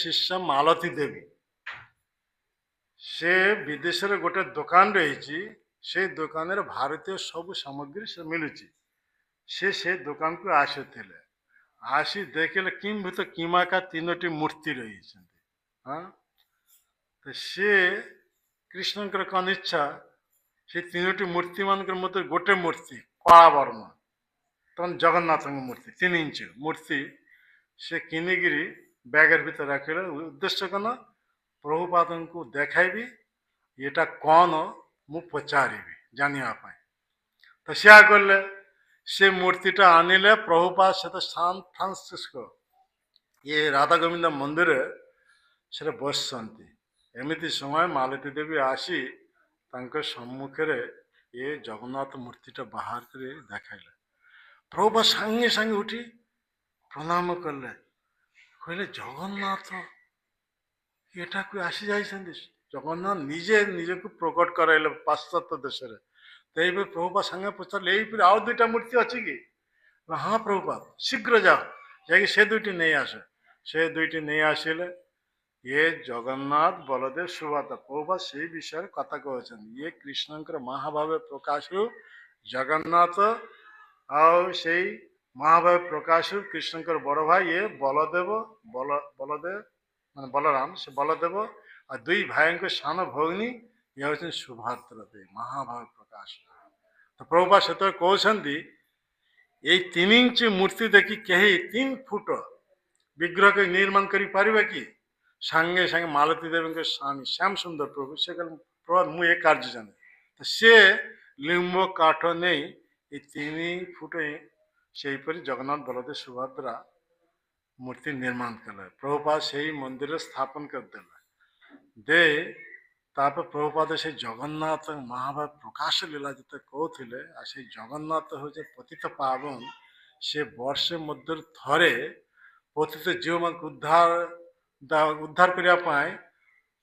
ଶିଷ୍ୟ ମାଳତୀ ଦେବୀ ସେ ବିଦେଶରେ ଗୋଟେ ଦୋକାନ ରହିଛି। ସେ ଦୋକାନରେ ଭାରତୀୟ ସବୁ ସାମଗ୍ରୀ ସେ ମିଳୁଛି। ସେ ଦୋକାନକୁ ଆସିଥିଲେ। ଆସି ଦେଖିଲେ କିମ୍ଭୂତ କିମାକା ତିନୋଟି ମୂର୍ତ୍ତି ରହିଛନ୍ତି। ହଁ, ତ ସିଏ କୃଷ୍ଣଙ୍କର କ'ଣ ଇଚ୍ଛା, ସେ ତିନୋଟି ମୂର୍ତ୍ତି ମାନଙ୍କର ମଧ୍ୟରେ ଗୋଟେ ମୂର୍ତ୍ତି କଳା ବର୍ଣ୍ଣ, ତମ ଜଗନ୍ନାଥଙ୍କ ମୂର୍ତ୍ତି 3 ଇଞ୍ଚ ମୂର୍ତ୍ତି ସେ କିଣିକିରି ବ୍ୟାଗର ଭିତରେ ରଖିଲେ। ଉଦ୍ଦେଶ୍ୟ କ'ଣ, ପ୍ରଭୁପାଦଙ୍କୁ ଦେଖାଇବି, ଏଟା କ'ଣ ମୁଁ ପଚାରିବି ଜାଣିବା ପାଇଁ। ତ ସେଆ କଲେ। ସେ ମୂର୍ତ୍ତିଟା ଆଣିଲେ। ପ୍ରଭୁପାଦ ସେତ ସାନ୍ ଫ୍ରାନ୍ସିସ୍କୋ ଏ ରାଧା ଗୋବିନ୍ଦ ମନ୍ଦିରରେ ସେଟା ବସିଛନ୍ତି। ଏମିତି ସମୟ ମାଳତୀ ଦେବୀ ଆସି ତାଙ୍କ ସମ୍ମୁଖରେ ଏ ଜଗନ୍ନାଥ ମୂର୍ତ୍ତିଟା ବାହାର କରି ଦେଖାଇଲେ। ପ୍ରଭୁପାଦ ସାଙ୍ଗେ ସାଙ୍ଗେ ଉଠି ପ୍ରଣାମ କଲେ। କହିଲେ ଜଗନ୍ନାଥ ଏଠାକୁ ଆସି ଯାଇଛନ୍ତି। ଜଗନ୍ନାଥ ନିଜେ ନିଜକୁ ପ୍ରକଟ କରାଇଲେ ପାଶ୍ଚାତ୍ୟ ଦେଶରେ। ତ ଏଇପରି ପ୍ରଭୁପାଦ ସାଙ୍ଗେ ପଚାରିଲେ ଏଇପରି ଆଉ 2ଟା ମୂର୍ତ୍ତି ଅଛି କି? ହଁ ପ୍ରଭୁପାଦ, ଶୀଘ୍ର ଯାଅ ଯାଇକି ସେ 2ଟି ନେଇ ଆସ। ସେ 2ଟି ନେଇ ଆସିଲେ। ଇଏ ଜଗନ୍ନାଥ ବଳଦେବ ସୁଭଦ୍ରା। ପ୍ରଭୁପାଦ ସେଇ ବିଷୟରେ କଥା କହୁଛନ୍ତି। ଇଏ କୃଷ୍ଣଙ୍କର ମହାଭାବେ ପ୍ରକାଶରୁ ଜଗନ୍ନାଥ, ଆଉ ସେଇ ମହାଭାବେ ପ୍ରକାଶରୁ କୃଷ୍ଣଙ୍କର ବଡ଼ ଭାଇ ଇଏ ବଳଦେବ ମାନେ ବଳରାମ, ସେ ବଳଦେବ ଆଉ 2 ଭାଇଙ୍କ ସାନ ଭଉଣୀ ଇଏ ହେଉଛନ୍ତି ସୁଭଦ୍ରା ଦେବୀ, ମହାଭାବେ ପ୍ରକାଶ। ତ ପ୍ରଭୁପାଦ ସେତେବେଳେ କହୁଛନ୍ତି ଏଇ 3 ଇଞ୍ଚ ମୂର୍ତ୍ତି ଦେଖି କେହି 3 ଫୁଟ ବିଗ୍ରହ ନିର୍ମାଣ କରିପାରିବେ କି? ସାଙ୍ଗେ ସାଙ୍ଗେ ମାଳତୀ ଦେବୀଙ୍କ ସ୍ୱାମୀ ଶ୍ୟାମ ସୁନ୍ଦର ପ୍ରଭୁ ସେ କହିଲେ ପ୍ରଭୁପାଦ ମୁଁ ଏ କାର୍ଯ୍ୟ ଜାଣେ। ତ ସେ ଲିମ୍ବ କାଠ ନେଇ ଏ 3 ଫୁଟ ସେହିପରି ଜଗନ୍ନାଥ ବଳଦେବ ସୁଭଦ୍ରା ମୂର୍ତ୍ତି ନିର୍ମାଣ କଲେ। ପ୍ରଭୁପାଦ ସେଇ ମନ୍ଦିରରେ ସ୍ଥାପନ କରିଦେଲେ। ତାପରେ ପ୍ରଭୁପାଦ ସେଇ ଜଗନ୍ନାଥ ମହାଭାବ ପ୍ରକାଶ ଲୀଳା ଯେତେ କହୁଥିଲେ, ଆଉ ସେଇ ଜଗନ୍ନାଥ ହେଉଛି ପତିତ ପାବନ। ସେ ବର୍ଷେ ମଧ୍ୟରେ ଥରେ ପତିତ ଝିଅମାନଙ୍କୁ ଉଦ୍ଧାର କରିବା ପାଇଁ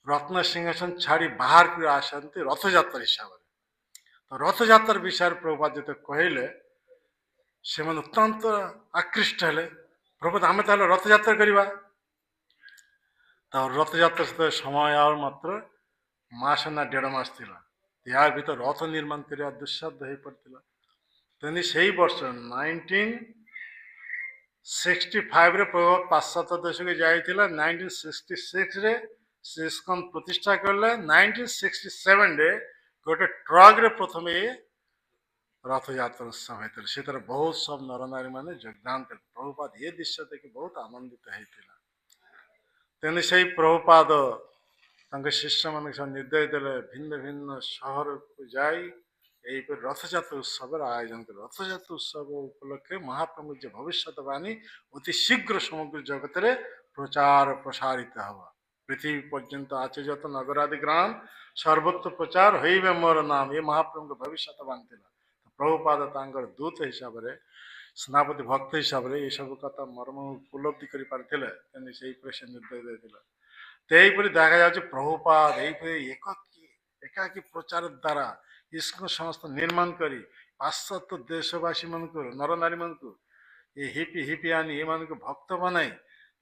ରତ୍ନ ସିଂହାସନ ଛାଡ଼ି ବାହାରକୁ ଆସନ୍ତି ରଥଯାତ୍ରା ହିସାବରେ। ତ ରଥଯାତ୍ରା ବିଷୟରେ ପ୍ରଭୁପାଦ ଯେତେ କହିଲେ ସେମାନେ ଅତ୍ୟନ୍ତ ଆକୃଷ୍ଟ ହେଲେ। ପ୍ରଭୁପାଦ ଆମେ ତାହେଲେ ରଥଯାତ୍ରା କରିବା। ତ ରଥଯାତ୍ରା ସହିତ ସମୟ ଆଉ ମାତ୍ର ମାସ ନା 1.5 ମାସ ଥିଲା। ଏହା ଭିତରେ ରଥ ନିର୍ମାଣ କରିବା ଦୁଃସାଧ୍ୟ ହୋଇପଡ଼ିଥିଲା। ତେଣୁ ସେଇ ବର୍ଷ 1965ରେ ପ୍ରଭୁପାଦ ପାଶ୍ଚାତ୍ୟ ଦେଶକୁ ଯାଇଥିଲା। 1966ରେ ସେ ଇସ୍କନ ପ୍ରତିଷ୍ଠା କଲେ। 1967ରେ ଗୋଟେ ଟ୍ରକରେ ପ୍ରଥମେ ରଥଯାତ୍ରା ଉତ୍ସବ ହେଇଥିଲା। ସେଥିରେ ବହୁତ ସବୁ ନରନାରୀ ମାନେ ଯୋଗଦାନ କଲେ। ପ୍ରଭୁପାଦ ଏ ଦୃଶ୍ୟ ଦେଖି ବହୁତ ଆନନ୍ଦିତ ହେଇଥିଲା। ତେଣୁ ସେଇ ପ୍ରଭୁପାଦ ତାଙ୍କ ଶିଷ୍ୟମାନଙ୍କୁ ସବୁ ନିର୍ଦ୍ଦେଶ ଦେଲେ ଭିନ୍ନ ଭିନ୍ନ ସହରକୁ ଯାଇ ଏହିପରି ରଥଯାତ୍ରା ଉତ୍ସବର ଆୟୋଜନ କଲେ। ରଥଯାତ୍ରା ଉତ୍ସବ ଉପଲକ୍ଷେ ମହାପ୍ରଭୁ ଯେ ଭବିଷ୍ୟତବାଣୀ ଅତି ଶୀଘ୍ର ସମଗ୍ର ଜଗତରେ ପ୍ରଚାର ପ୍ରସାରିତ ହେବ। ପୃଥିବୀ ପର୍ଯ୍ୟନ୍ତ আছে যত ନଗରାଦି ଗ୍ରାମ ସର୍ବତ୍ର ପ୍ରଚାର ହୋଇବେ ମୋର ନାମ। ଏ ମହାପ୍ରଭୁଙ୍କ ଭବିଷ୍ୟତବାଣୀ ଥିଲା। ପ୍ରଭୁପାଦ ତାଙ୍କର ଦୂତ ହିସାବରେ, ସେନାପତି ଭକ୍ତ ହିସାବରେ ଏସବୁ କଥା ମର୍ମ ଉପଲବ୍ଧି କରିପାରିଥିଲେ। ତେଣୁ ସେଇପରି ସେ ନିର୍ଦ୍ଦେଶ ଦେଇଥିଲେ। ତ ଏହିପରି ଦେଖାଯାଉଛି ପ୍ରଭୁପାଦ ଏହିପରି ଏକାକୀ ପ୍ରଚାର ଦ୍ୱାରା ଇସ୍କନ ସଂସ୍ଥା ନିର୍ମାଣ କରି ପାଶ୍ଚାତ୍ୟ ଦେଶବାସୀମାନଙ୍କୁ ନରନାରୀମାନଙ୍କୁ ଏ ହିପି ଆଣି ଏମାନଙ୍କୁ ଭକ୍ତ ବନାଇ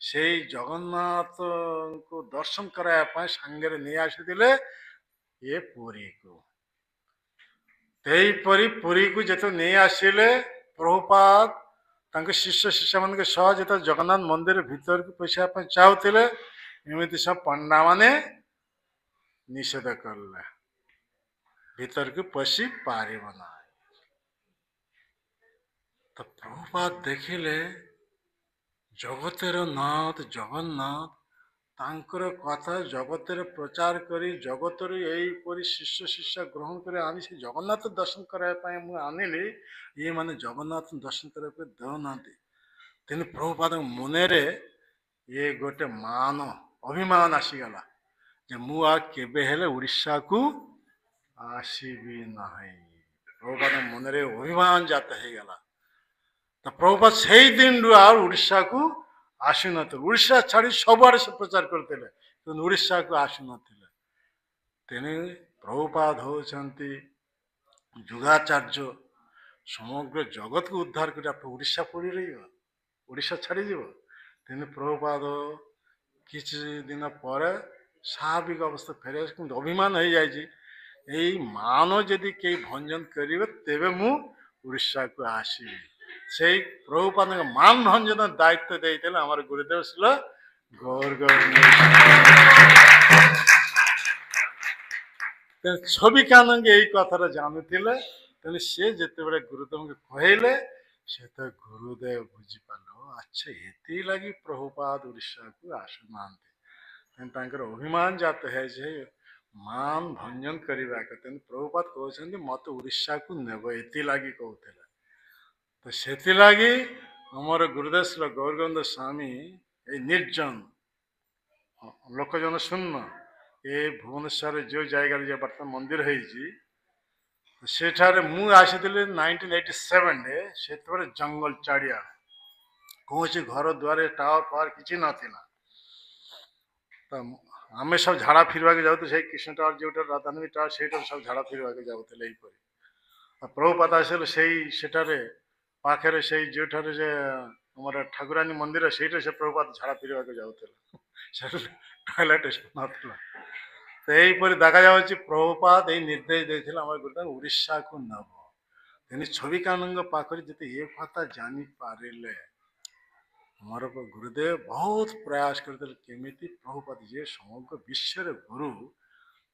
ସେଇ ଜଗନ୍ନାଥଙ୍କୁ ଦର୍ଶନ କରାଇବା ପାଇଁ ସାଙ୍ଗରେ ନେଇ ଆସିଥିଲେ ଏ ପୁରୀକୁ। ସେହିପରି ପୁରୀକୁ ଯେତେବେଳେ ନେଇ ଆସିଲେ ପ୍ରଭୁପାଦ ତାଙ୍କ ଶିଷ୍ୟମାନଙ୍କ ସହ ଯେତେବେଳେ ଜଗନ୍ନାଥ ମନ୍ଦିର ଭିତରକୁ ପଶିବା ପାଇଁ ଚାହୁଁଥିଲେ, ଏମିତି ସବୁ ପଣ୍ଡାମାନେ ନିଷେଧ କଲେ, ଭିତରକୁ ପଶି ପାରିବ ନାହିଁ। ତ ପ୍ରଭୁପାଦ ଦେଖିଲେ ଜଗତର ନାଥ ଜଗନ୍ନାଥ ତାଙ୍କର କଥା ଜଗତରେ ପ୍ରଚାର କରି ଜଗତରୁ ଏହିପରି ଶିଷ୍ୟ ଗ୍ରହଣ କରି ଆଣି ସେ ଜଗନ୍ନାଥ ଦର୍ଶନ କରିବା ପାଇଁ ମୁଁ ଆଣିଲି, ଇଏ ମାନେ ଜଗନ୍ନାଥ ଦର୍ଶନ କରିବା ପାଇଁ ଦେଉନାହାନ୍ତି। ତେଣୁ ପ୍ରଭୁପାଦଙ୍କ ମନରେ ଇଏ ଗୋଟେ ଅଭିମାନ ଆସିଗଲା ଯେ ମୁଁ ଆଉ କେବେ ହେଲେ ଓଡ଼ିଶାକୁ ଆସିବି ନାହିଁ। ପ୍ରଭୁପାଦଙ୍କ ମନରେ ଅଭିମାନ ଜାତ ହେଇଗଲା। ତ ପ୍ରଭୁପାଦ ସେଇ ଦିନରୁ ଆଉ ଓଡ଼ିଶାକୁ ଆସୁନଥିଲେ। ଓଡ଼ିଶା ଛାଡ଼ି ସବୁଆଡ଼େ ସେ ପ୍ରଚାର କରୁଥିଲେ, କିନ୍ତୁ ଓଡ଼ିଶାକୁ ଆସୁନଥିଲେ। ତେଣୁ ପ୍ରଭୁପାଦ ହେଉଛନ୍ତି ଯୁଗାଚାର୍ଯ୍ୟ। ସମଗ୍ର ଜଗତକୁ ଉଦ୍ଧାର କରି ଓଡ଼ିଶା ପଡ଼ି ରହିବ, ଓଡ଼ିଶା ଛାଡ଼ିଯିବ। ତେଣୁ ପ୍ରଭୁପାଦ কিছুদিন ପରେ ସ୍ୱାଭାବିକ ଅବସ୍ଥା ଫେରି ଆସେ, କିନ୍ତୁ ଅଭିମାନ ହେଇଯାଇଛି ଏଇ ମାନ ଯଦି କେହି ଭଞ୍ଜନ କରିବେ ତେବେ ମୁଁ ଓଡ଼ିଶାକୁ ଆସିବି। ସେଇ ପ୍ରଭୁପାଦଙ୍କ ମାନ ଭଞ୍ଜନ ଦାୟିତ୍ୱ ଦେଇଥିଲେ ଆମର ଗୁରୁଦେବ ଶିଲ ଗୌର ଗୋବିନ୍ଦ। ଛବିକାନନ୍ଦ ଏଇ କଥାଟା ଜାଣୁଥିଲେ, ତେଣୁ ସେ ଯେତେବେଳେ ଗୁରୁଦେବଙ୍କୁ କହିଲେ ସେତେ ଗୁରୁଦେବ ବୁଝିପାରିଲେ, ଆଚ୍ଛା ଏଥିଲାଗି ପ୍ରଭୁପାଦ ଓଡ଼ିଶାକୁ ଆସୁନାହାନ୍ତି। ତେଣୁ ତାଙ୍କର ଅଭିମାନ ଜାତ ହେଇଛି ମାନ ଭଞ୍ଜନ କରିବା କଥା। ତେଣୁ ପ୍ରଭୁପାଦ କହୁଛନ୍ତି ମତେ ଓଡ଼ିଶାକୁ ନେବ, ଏଥିଲାଗି କହୁଥିଲେ। ତ ସେଥିଲାଗି ଆମର ଗୁରୁଦେବ ଶ୍ରୀ ଗୌରଗୋବିନ୍ଦ ସ୍ୱାମୀ ଏଇ ନିର୍ଜନ ଲୋକଜନ ଶୂନ୍ୟ ଏ ଭୁବନେଶ୍ୱରରେ ଯେଉଁ ଜାଗାରେ ଯେ ବର୍ତ୍ତମାନ ମନ୍ଦିର ହେଇଛି, ସେଠାରେ ମୁଁ ଆସିଥିଲି 1987ରେ। ସେତେବେଳେ ଜଙ୍ଗଲ ଚାରିଆଡ଼େ, କୌଣସି ଘର ଦ୍ୱାର ଟାୱାର ଫାୱାର କିଛି ନଥିଲା। ତ ଆମେ ସବୁ ଝାଡ଼ା ଫିରିବାକୁ ଯାଉଥିଲୁ ସେଇ କୃଷ୍ଣ ଟାୱାର ଯେଉଁଟା ରାଧାନଗରୀ ଟାୱାର, ସେଇଟାରେ ସବୁ ଝାଡ଼ା ଫିରିବାକୁ ଯାଉଥିଲେ ଏଇପରି। ପ୍ରଭୁପାଦ ଆସିଲେ ସେଠାରେ ପାଖରେ ସେଇ ଯେଉଁଠାରେ ଯେ ଆମର ଠାକୁରାଣୀ ମନ୍ଦିର, ସେଇଟା ସେ ପ୍ରଭୁପାଦ ଝାଡ଼ା ଫିରିବାକୁ ଯାଉଥିଲେ, ସେଠି ଟଏଲେଟ୍ ନଥିଲା। ତ ଏଇପରି ଦେଖାଯାଉଛି ପ୍ରଭୁପାଦ ଏଇ ନିର୍ଦ୍ଦେଶ ଦେଇଥିଲେ ଆମର ଗୁରୁଦେବ ଓଡ଼ିଶାକୁ ନେବ। ତେଣୁ ଛବିକାନନ୍ଦ ପାଖରେ ଯଦି ଏ କଥା ଜାଣିପାରିଲେ, ଆମର ଗୁରୁଦେବ ବହୁତ ପ୍ରୟାସ କରିଥିଲେ କେମିତି ପ୍ରଭୁପାଦ ଯିଏ ସମଗ୍ର ବିଶ୍ୱର ଗୁରୁ,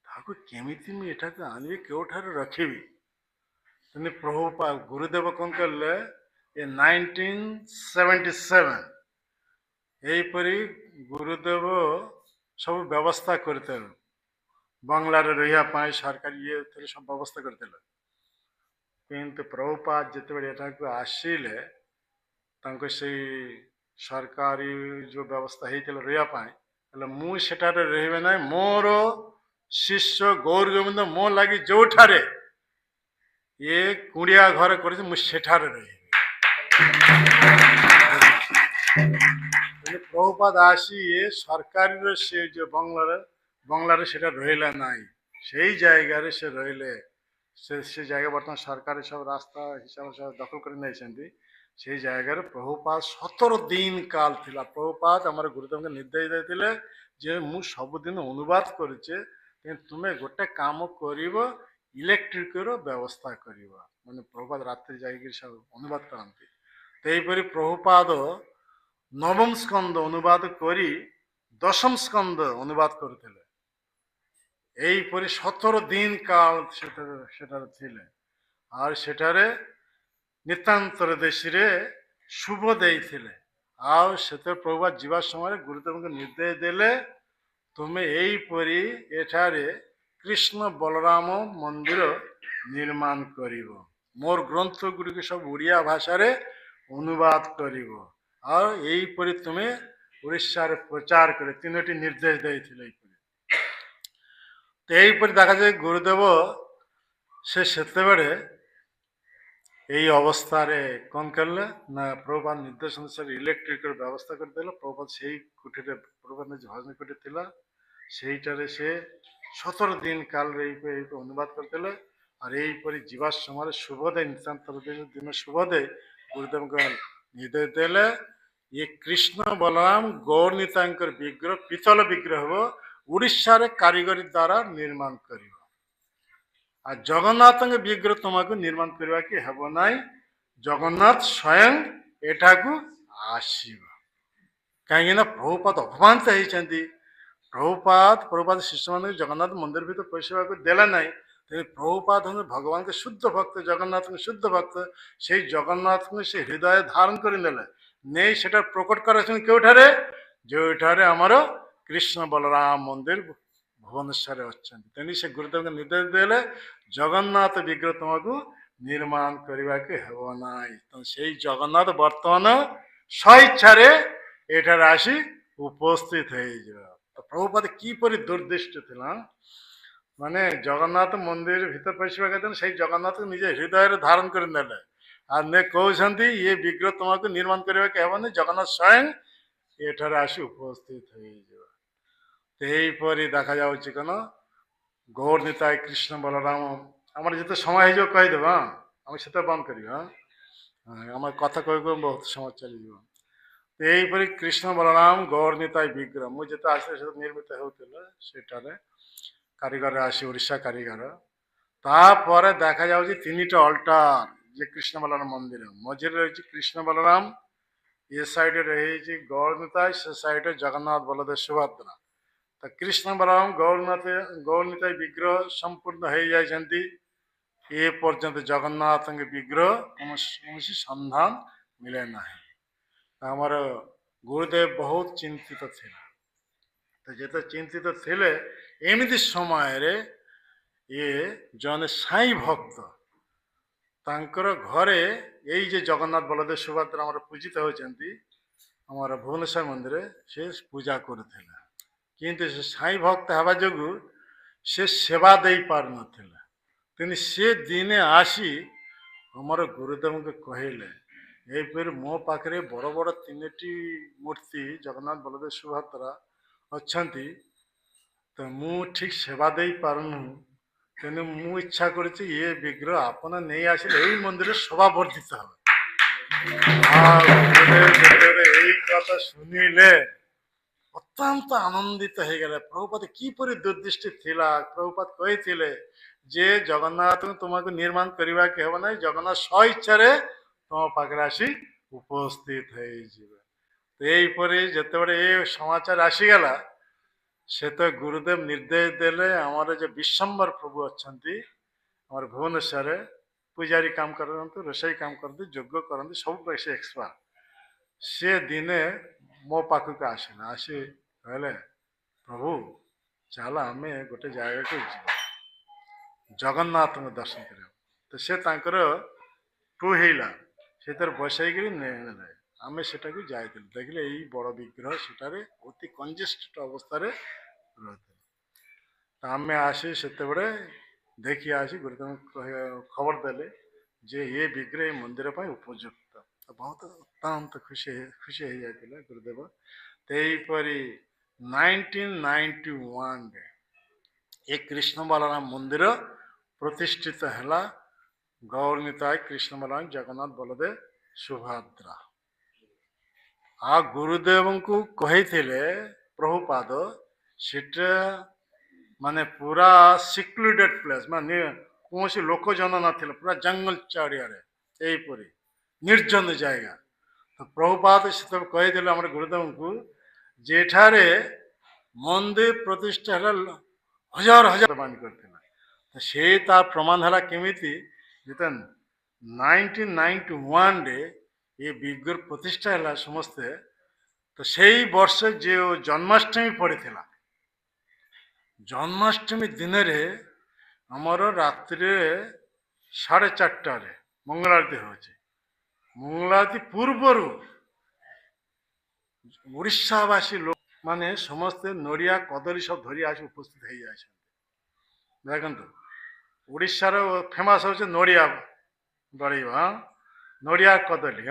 ତାହାକୁ କେମିତି ମୁଁ ଏଠାକୁ ଆଣିବି, କେଉଁଠାରେ ରଖିବି। ତେଣୁ ପ୍ରଭୁପାଦ ଗୁରୁଦେବ କ'ଣ କଲେ, ଏ 1977 ଏହିପରି ଗୁରୁଦେବ ସବୁ ବ୍ୟବସ୍ଥା କରିଥିଲେ, ବଙ୍ଗଲାରେ ରହିବା ପାଇଁ ସରକାରୀ ଇଏ ସବୁ ବ୍ୟବସ୍ଥା କରିଥିଲେ। କିନ୍ତୁ ପ୍ରଭୁପାଦ ଯେତେବେଳେ ଏଠାକୁ ଆସିଲେ, ତାଙ୍କ ସେଇ ସରକାରୀ ଯେଉଁ ବ୍ୟବସ୍ଥା ହେଇଥିଲା ରହିବା ପାଇଁ, ହେଲେ ମୁଁ ସେଠାରେ ରହିବେ ନାହିଁ, ମୋର ଶିଷ୍ୟ ଗୌର ଗୋବିନ୍ଦ ମୋ ଲାଗି ଯେଉଁଠାରେ ଏ କୁଡ଼ିଆ ଘର କରିଛି ମୁଁ ସେଠାରେ ରହିବି। ପ୍ରଭୁପାଦ ଆସି ଏ ସରକାରୀର ସେ ଯେଉଁ ବଙ୍ଗଲାରେ ସେଟା ରହିଲା ନାହିଁ, ସେଇ ଜାଗାରେ ସେ ରହିଲେ। ସେ ଜାଗା ବର୍ତ୍ତମାନ ସରକାର ସବୁ ରାସ୍ତା ହିସାବରେ ସବୁ ଦଖଲ କରି ନେଇଛନ୍ତି। ସେଇ ଜାଗାରେ ପ୍ରଭୁପାଦ 17 ଦିନ କାଳ ଥିଲା। ପ୍ରଭୁପାଦ ଆମର ଗୁରୁଦେବଙ୍କୁ ନିର୍ଦ୍ଦେଶ ଦେଇଥିଲେ ଯେ ମୁଁ ସବୁଦିନ ଅନୁବାଦ କରୁଛେ, କିନ୍ତୁ ତୁମେ ଗୋଟେ କାମ କରିବ, ଇଲେକ୍ଟ୍ରିକର ବ୍ୟବସ୍ଥା କରିବ। ମାନେ ପ୍ରଭୁପାଦ ରାତିରେ ଯାଇକି ସବୁ ଅନୁବାଦ କରନ୍ତି। ସେହିପରି ପ୍ରଭୁପାଦ ନବମ ସ୍କନ୍ଦ ଅନୁବାଦ କରି 10ମ ସ୍କନ୍ଦ ଅନୁବାଦ କରୁଥିଲେ। ଏହିପରି 17 ଦିନ କାଳ ସେଠାରେ ଥିଲେ। ଆଉ ସେଠାରେ ନିତାନ୍ତର ଦେଶରେ ଶୁଭ ଦେଇଥିଲେ। ଆଉ ସେଥିରେ ପ୍ରଭୁପାଦ ଯିବା ସମୟରେ ଗୁରୁଦେବଙ୍କୁ ନିର୍ଦ୍ଦେଶ ଦେଲେ, ତୁମେ ଏହିପରି ଏଠାରେ କୃଷ୍ଣ ବଳରାମ ମନ୍ଦିର ନିର୍ମାଣ କରିବ, ମୋର ଗ୍ରନ୍ଥ ଗୁଡ଼ିକ ସବୁ ଓଡ଼ିଆ ଭାଷାରେ ଅନୁବାଦ କରିବ, ଆଉ ଏହିପରି ତୁମେ ଓଡ଼ିଶାରେ ପ୍ରଚାର କରେ। 3ଟି ନିର୍ଦ୍ଦେଶ ଦେଇଥିଲେ। ଏହିପରି ଦେଖାଯାଏ ଗୁରୁଦେବ ସେତେବେଳେ ଏଇ ଅବସ୍ଥାରେ କ'ଣ କଲେ ନା, ପ୍ରଭୁପାଦ ନିର୍ଦ୍ଦେଶ ଅନୁସାରେ ଇଲେକ୍ଟ୍ରିକର ବ୍ୟବସ୍ଥା କରିଦେଲେ। ପ୍ରଭୁପାଦ ସେଇ କୁଠିରେ, ପ୍ରଭୁପାଦ ଭଜନ କୁଠି ଥିଲା, ସେଇଟାରେ ସେ 17 ଦିନ କାଳରେ ଏଇପରି ଅନୁବାଦ କରିଦେଲେ। আর এইপରି ଯିବା ସମୟରେ ଶୁଭୋଦୟ ନିତାନ୍ତର ଦିନ ଶୁଭୋଦୟ ଗୁରୁଦେବଙ୍କ ନିର୍ଦ୍ଦେଶ ଦେଲେ, ଇଏ କୃଷ୍ଣ ବଳରାମ ଗୌରନୀତାଙ୍କର ବିଗ୍ରହ, ପିତଳ ବିଗ୍ରହ ହେବ, ଓଡ଼ିଶାରେ କାରିଗରୀ ଦ୍ୱାରା ନିର୍ମାଣ କରିବ। আর ଜଗନ୍ନାଥଙ୍କ ବିଗ୍ରହ ତୁମକୁ ନିର୍ମାଣ କରିବାକୁ ହେବ ନାହିଁ, ଜଗନ୍ନାଥ ସ୍ୱୟଂ ଏଠାକୁ ଆସିବ। କାହିଁକି ନା ପ୍ରଭୁପାଦ ଅପମାନିତ ହେଇଛନ୍ତି। ପ୍ରଭୁପାଦ ଶିଷ୍ୟମାନଙ୍କୁ ଜଗନ୍ନାଥ ମନ୍ଦିର ଭିତରେ ପଶିବାକୁ ଦେଲା ନାହିଁ। ତେଣୁ ପ୍ରଭୁପାଦ ଭଗବାନଙ୍କ ଶୁଦ୍ଧ ଭକ୍ତ, ଜଗନ୍ନାଥଙ୍କ ଶୁଦ୍ଧ ଭକ୍ତ। ସେଇ ଜଗନ୍ନାଥଙ୍କୁ ସେ ହୃଦୟ ଧାରଣ କରିନେଲେ, ନେଇ ସେଟା ପ୍ରକଟ କରାଇଛନ୍ତି କେଉଁଠାରେ, ଯେଉଁଠାରେ ଆମର କୃଷ୍ଣ ବଳରାମ ମନ୍ଦିର ଭୁବନେଶ୍ୱରରେ ଅଛନ୍ତି। ତେଣୁ ସେ ଗୁରୁଦେବଙ୍କ ନିର୍ଦ୍ଦେଶ ଦେଲେ, ଜଗନ୍ନାଥ ବିଗ୍ରହ ତୁମକୁ ନିର୍ମାଣ କରିବାକୁ ହେବ ନାହିଁ। ତେଣୁ ସେଇ ଜଗନ୍ନାଥ ବର୍ତ୍ତମାନ ସ୍ୱଇଚ୍ଛାରେ ଏଠାରେ ଆସି ଉପସ୍ଥିତ ହେଇଯିବ। ତ ପ୍ରଭୁପାଦ କିପରି ଦୁର୍ଦ୍ଦିଷ୍ଟ ଥିଲା, ମାନେ ଜଗନ୍ନାଥ ମନ୍ଦିର ଭିତରେ ପଶିବା କଥା, ସେଇ ଜଗନ୍ନାଥକୁ ନିଜେ ହୃଦୟରେ ଧାରଣ କରି ନେଲେ। ଆଉ କହୁଛନ୍ତି ଇଏ ବିଗ୍ରହ ତୁମକୁ ନିର୍ମାଣ କରିବାକୁ ହେବନି, ଜଗନ୍ନାଥ ସ୍ୱୟଂ ଏଠାରେ ଆସି ଉପସ୍ଥିତ ହେଇଯିବ। ଏହିପରି ଦେଖାଯାଉଛି କ'ଣ, ଗୌରନୀତାୟ କୃଷ୍ଣ ବଳରାମ। ଆମର ଯେତେ ସମୟ ହେଇଯିବ କହିଦେବା, ଆମେ ସେତେ ବନ୍ଦ କରିବା। ଆମର କଥା କହି ବହୁତ ସମୟ ଚାଲିଯିବ। ତ ଏହିପରି କୃଷ୍ଣ ବଳରାମ ଗୌର ନିତାଇ ବିଗ୍ରହ ମୁଁ ଯେତେ ଆସିଲେ ସେତେ ନିର୍ମିତ ହେଉଥିଲେ ସେଠାରେ କାରିଗର ଆସି ଓଡ଼ିଶା କାରିଗର। ତାପରେ ଦେଖାଯାଉଛି ତିନିଟା ଅଲ୍ଟାର ଯେ କୃଷ୍ଣ ବଳରାମ ମନ୍ଦିର ମଝିରେ ରହିଛି କୃଷ୍ଣ ବଳରାମ, ଏ ସାଇଡରେ ରହିଛି ଗୌର ନିତାଇ, ସେ ସାଇଡରେ ଜଗନ୍ନାଥ ବଳଦେବ ସୁଭଦ୍ରା। ତ କୃଷ୍ଣ ବଳରାମ ଗୌର ନିତାଇ ବିଗ୍ରହ ସମ୍ପୂର୍ଣ୍ଣ ହେଇଯାଇଛନ୍ତି। ଏ ପର୍ଯ୍ୟନ୍ତ ଜଗନ୍ନାଥଙ୍କ ବିଗ୍ରହ କୌଣସି ସନ୍ଧାନ ମିଳେ ନାହିଁ। ଆମର ଗୁରୁଦେବ ବହୁତ ଚିନ୍ତିତ ଥିଲେ। ତ ଯେତେ ଚିନ୍ତିତ ଥିଲେ ଏମିତି ସମୟରେ ଇଏ ଜଣେ ସାଇ ଭକ୍ତ ତାଙ୍କର ଘରେ ଏଇ ଯେ ଜଗନ୍ନାଥ ବଳଦେବ ସୁଭଦ୍ରା ଆମର ପୂଜିତ ହେଉଛନ୍ତି ଆମର ଭୁବନେଶ୍ୱର ମନ୍ଦିରରେ ସେ ପୂଜା କରୁଥିଲା। କିନ୍ତୁ ସେ ସାଇ ଭକ୍ତ ହେବା ଯୋଗୁଁ ସେ ସେବା ଦେଇପାରୁନଥିଲା। ତେଣୁ ସେ ଦିନେ ଆସି ଆମର ଗୁରୁଦେବଙ୍କୁ କହିଲେ ଏହିପରି ମୋ ପାଖରେ ବଡ଼ ବଡ଼ ତିନୋଟି ମୂର୍ତ୍ତି ଜଗନ୍ନାଥ ବଳଦେବ ସୁଭଦ୍ରା ଅଛନ୍ତି, ତ ମୁଁ ଠିକ୍ ସେବା ଦେଇପାରୁନି। ତେଣୁ ମୁଁ ଇଚ୍ଛା କରୁଛି ଏ ବିଗ୍ରହ ଆପଣ ନେଇ ଆସିଲେ ଏଇ ମନ୍ଦିରରେ ଶୋଭା ବର୍ଦ୍ଧିତ ହେବ। ଯେତେବେଳେ ଏଇ କଥା ଶୁଣିଲେ ଅତ୍ୟନ୍ତ ଆନନ୍ଦିତ ହେଇଗଲେ। ପ୍ରଭୁପାଦ କିପରି ଦୁର୍ଦୃଷ୍ଟି ଥିଲା। ପ୍ରଭୁପାଦ କହିଥିଲେ ଯେ ଜଗନ୍ନାଥଙ୍କୁ ତୁମକୁ ନିର୍ମାଣ କରିବାକୁ ହେବ ନାହିଁ, ଜଗନ୍ନାଥ ସ୍ୱ ଇଚ୍ଛାରେ ତୁମ ପାଖରେ ଆସି ଉପସ୍ଥିତ ହେଇଯିବେ। ଏହିପରି ଯେତେବେଳେ ଏ ସମାଚାର ଆସିଗଲା ସେତେ ଗୁରୁଦେବ ନିର୍ଦ୍ଦେଶ ଦେଲେ ଆମର ଯେ ବିଶ୍ୱମ୍ବର ପ୍ରଭୁ ଅଛନ୍ତି ଆମର ଭୁବନେଶ୍ୱରରେ ପୂଜାରୀ କାମ କରନ୍ତି, ରୋଷେଇ କାମ କରନ୍ତି, ଯୋଗ କରନ୍ତି, ସବୁ ସେ ଏକ୍ସପର୍ଟ। ସେ ଦିନେ ମୋ ପାଖକୁ ଆସିଲା, ଆସି କହିଲେ ପ୍ରଭୁ ଚାଲ ଆମେ ଗୋଟେ ଜାଗାକୁ ଯିବା ଜଗନ୍ନାଥଙ୍କ ଦର୍ଶନ କରିବା। ତ ସେ ତାଙ୍କର ଟୁ ହେଇଲା ସେଥିରେ ବସେଇକିରି ନେଲେ ଆମେ ସେଟାକୁ ଯାଇଥିଲୁ। ଦେଖିଲେ ଏଇ ବଡ଼ ବିଗ୍ରହ ସେଠାରେ ଅତି କଞ୍ଜେଷ୍ଟେଡ୍ ଅବସ୍ଥାରେ ରହିଥିଲା। ଆମେ ଆସି ସେତେବେଳେ ଦେଖି ଆସି ଗୁରୁଦେବଙ୍କୁ ଖବର ଦେଲେ ଯେ ଏ ବିଗ୍ରହ ଏ ମନ୍ଦିର ପାଇଁ ଉପଯୁକ୍ତ। ବହୁତ ଅତ୍ୟନ୍ତ ଖୁସି ହେଇଯାଇଥିଲେ ଗୁରୁଦେବ। ସେହିପରି 1991ରେ ଏ କୃଷ୍ଣ ବଳରାମ ମନ୍ଦିର ପ୍ରତିଷ୍ଠିତ ହେଲା। ଗୌର ନିତାଇ କୃଷ୍ଣ ବଳରାମ ଜଗନ୍ନାଥ ବଳଦେବ ସୁଭଦ୍ରା। ଆଉ ଗୁରୁଦେବଙ୍କୁ କହିଥିଲେ ପ୍ରଭୁପାଦ ସେଟା ମାନେ ପୁରା ସିକ୍ଲୁଡେଡ୍ ପ୍ଲେସ୍, ମାନେ କୌଣସି ଲୋକ ଜନ ନଥିଲେ, ପୁରା ଜଙ୍ଗଲ ଚାରିଆଡ଼େ ଏହିପରି ନିର୍ଜନ ଜାଗା। ତ ପ୍ରଭୁପାଦ ସେତେବେଳେ କହିଥିଲେ ଆମର ଗୁରୁଦେବଙ୍କୁ ଯେଠାରେ ମନ୍ଦିର ପ୍ରତିଷ୍ଠା ହେଲା ହଜାର ହଜାର ବାଣୀ କରିଥିଲା। ତ ସେ ତାର ପ୍ରମାଣ ହେଲା କେମିତି ଯେତେବେଳେ 1991ରେ ଏ ବିଗ୍ରହ ପ୍ରତିଷ୍ଠା ହେଲା ସମସ୍ତେ, ତ ସେଇ ବର୍ଷ ଯେଉଁ ଜନ୍ମାଷ୍ଟମୀ ପଡ଼ିଥିଲା, ଜନ୍ମାଷ୍ଟମୀ ଦିନରେ ଆମର ରାତ୍ରିରେ 4:30ରେ ମଙ୍ଗଳ ଆଳତି ହେଉଛି। ମଙ୍ଗଳ ଆଳତି ପୂର୍ବରୁ ଓଡ଼ିଶାବାସୀ ଲୋକମାନେ ସମସ୍ତେ ନଡ଼ିଆ କଦଳୀ ସବୁ ଧରି ଆସି ଉପସ୍ଥିତ ହେଇଯାଇଛନ୍ତି। ଦେଖନ୍ତୁ ଓଡ଼ିଶାର ଫେମସ୍ ହେଉଛି ନଡ଼ିଆ ବଳିବ, ନଡ଼ିଆ କଦଳୀ,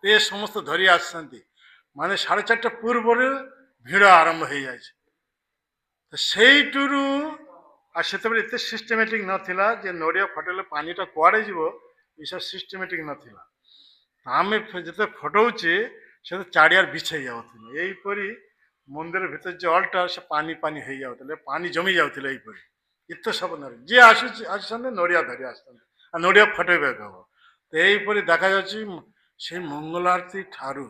ଏ ସମସ୍ତ ଧରି ଆସିଛନ୍ତି। ମାନେ 4:30 ପୂର୍ବରୁ ଭିଡ଼ ଆରମ୍ଭ ହେଇଯାଇଛି। ତ ସେଇଠୁରୁ ଆଉ ସେତେବେଳେ ଏତେ ସିଷ୍ଟମେଟିକ୍ ନଥିଲା ଯେ ନଡ଼ିଆ ଫଟେଇଲେ ପାଣିଟା କୁଆଡ଼େ ଯିବ, ଏସବୁ ସିଷ୍ଟମେଟିକ୍ ନଥିଲା। ଆମେ ଯେତେ ଫଟଉଛେ ସେତେ ଚାରିଆଡ଼େ ବିଛେଇ ଯାଉଥିଲେ। ଏହିପରି ମନ୍ଦିର ଭିତରେ ଯେ ଅଲ୍ଟାର ସେ ପାଣି ପାଣି ହେଇଯାଉଥିଲେ, ପାଣି ଜମି ଯାଉଥିଲେ। ଏହିପରି ଏତେ ସବୁ ନଡ଼ିଆ ଯିଏ ଆସୁଛନ୍ତି ନଡ଼ିଆ ଧରି ଆସୁଛନ୍ତି ଆଉ ନଡ଼ିଆ ଫଟେଇବାକୁ ହବ। ତ ଏହିପରି ଦେଖାଯାଉଛି ସେଇ ମଙ୍ଗଳ ଆରତୀ ଠାରୁ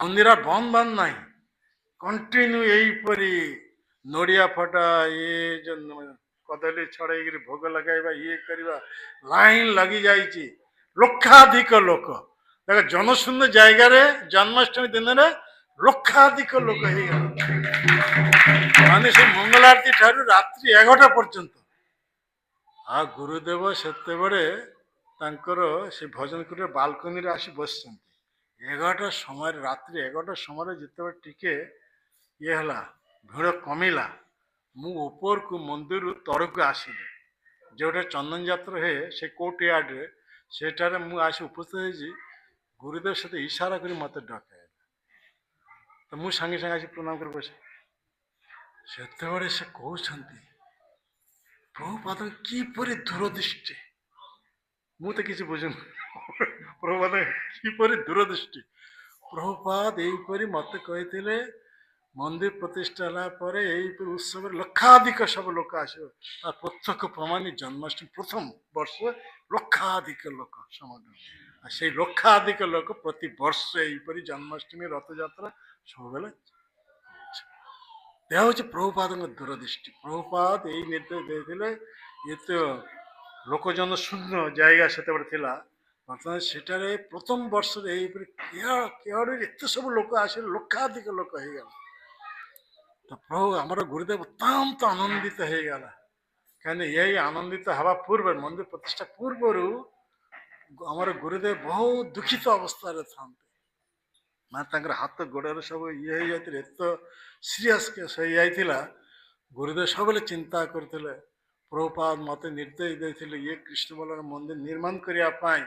ମନ୍ଦିର ବନ୍ଦ ନାହିଁ, କଣ୍ଟିନ୍ୟୁ ଏହିପରି ନଡ଼ିଆ ଫଟା, ଇଏ କଦଳୀ ଛଡ଼େଇକିରି ଭୋଗ ଲଗାଇବା, ଇଏ କରିବା, ଲାଇନ୍ ଲାଗି ଯାଇଛି। ଲକ୍ଷାଧିକ ଲୋକ ଦେଖ ଜନଶୂନ୍ୟ ଜାଗାରେ ଜନ୍ମାଷ୍ଟମୀ ଦିନରେ ଲକ୍ଷାଧିକ ଲୋକ ହେଇଗଲା। ମାନେ ସେ ମଙ୍ଗଳ ଆରତୀ ଠାରୁ ରାତ୍ରି 11ଟା ପର୍ଯ୍ୟନ୍ତ। ଆଉ ଗୁରୁଦେବ ସେତେବେଳେ ତାଙ୍କର ସେ ଭଜନ କୁଟିର ବାଲକୋନିରେ ଆସି ବସିଛନ୍ତି। 11ଟା ସମୟରେ, ରାତ୍ରି 11ଟା ସମୟରେ ଯେତେବେଳେ ଟିକେ ଇଏ ହେଲା, ଭିଡ଼ କମିଲା, ମୁଁ ଉପରକୁ ମନ୍ଦିରରୁ ତଳକୁ ଆସିଲି। ଯେଉଁଟା ଚନ୍ଦନ ଯାତ୍ରା ହୁଏ ସେ କୋର୍ଟ ୟାର୍ଡରେ, ସେଠାରେ ମୁଁ ଆସି ଉପସ୍ଥିତ ହେଇଛି। ଗୁରୁଦେବ ସେତେ ଇସାରା କରି ମୋତେ ଡକାଇଲେ। ତ ମୁଁ ସାଙ୍ଗେ ସାଙ୍ଗେ ଆସି ପ୍ରଣାମ କରି ବସେ। ସେତେବେଳେ ସେ କହୁଛନ୍ତି ପ୍ରଭୁପାଦ କିପରି ଦୂରଦୃଷ୍ଟି, ମୁଁ ତ କିଛି ବୁଝୁନି ପ୍ରଭୁପାଦ କିପରି ଦୂରଦୃଷ୍ଟି। ପ୍ରଭୁପାଦ ଏଇପରି ମତେ କହିଥିଲେ ମନ୍ଦିର ପ୍ରତିଷ୍ଠା ହେଲା ପରେ ଏଇପରି ଉତ୍ସବରେ ଲକ୍ଷାଧିକ ସବୁ ଲୋକ ଆସିବ। ତା ପ୍ରତ୍ୟକ୍ଷ ପ୍ରମାଣ ଜନ୍ମାଷ୍ଟମୀ ପ୍ରଥମ ବର୍ଷ ଲକ୍ଷାଧିକ ଲୋକ ସମାଗମ। ଆଉ ସେଇ ଲକ୍ଷାଧିକ ଲୋକ ପ୍ରତି ବର୍ଷ ଏଇପରି ଜନ୍ମାଷ୍ଟମୀ ରଥଯାତ୍ରା ସବୁବେଳେ ଏହା ହଉଛି ପ୍ରଭୁପାଦଙ୍କ ଦୂରଦୃଷ୍ଟି। ପ୍ରଭୁପାଦ ଏଇ ନିର୍ଦ୍ଦେଶ ଦେଇଥିଲେ। ଏତେ ଲୋକଜନ ଶୂନ୍ୟ ଜାଗା ସେତେବେଳେ ଥିଲା, ବର୍ତ୍ତମାନ ସେଠାରେ ପ୍ରଥମ ବର୍ଷରେ ଏଇପରି କେଉଁଆଡୁ ଏତେ ସବୁ ଲୋକ ଆସିଲେ, ଲକ୍ଷାଧିକ ଲୋକ ହେଇଗଲା। ତ ପ୍ରଭୁ ଆମର ଗୁରୁଦେବ ଅତ୍ୟନ୍ତ ଆନନ୍ଦିତ ହେଇଗଲା। କାହିଁକି ଏଇ ଆନନ୍ଦିତ ହେବା ପୂର୍ବରୁ, ମନ୍ଦିର ପ୍ରତିଷ୍ଠା ପୂର୍ବରୁ ଆମର ଗୁରୁଦେବ ବହୁତ ଦୁଃଖିତ ଅବସ୍ଥାରେ ଥାନ୍ତି। ମାନେ ତାଙ୍କର ହାତ ଗୋଡ଼ରେ ସବୁ ଇଏ ହେଇଯାଇଥିଲେ, ଏତେ ସିରିୟସ୍ କେସ୍ ହେଇଯାଇଥିଲା। ଗୁରୁଦେବ ସବୁବେଳେ ଚିନ୍ତା କରୁଥିଲେ। ପ୍ରଭୁପାଦ ମତେ ନିର୍ଦ୍ଦେଶ ଦେଇଥିଲେ ଇଏ କୃଷ୍ଣ ବଲ୍ଲଭ ମନ୍ଦିର ନିର୍ମାଣ କରିବା ପାଇଁ,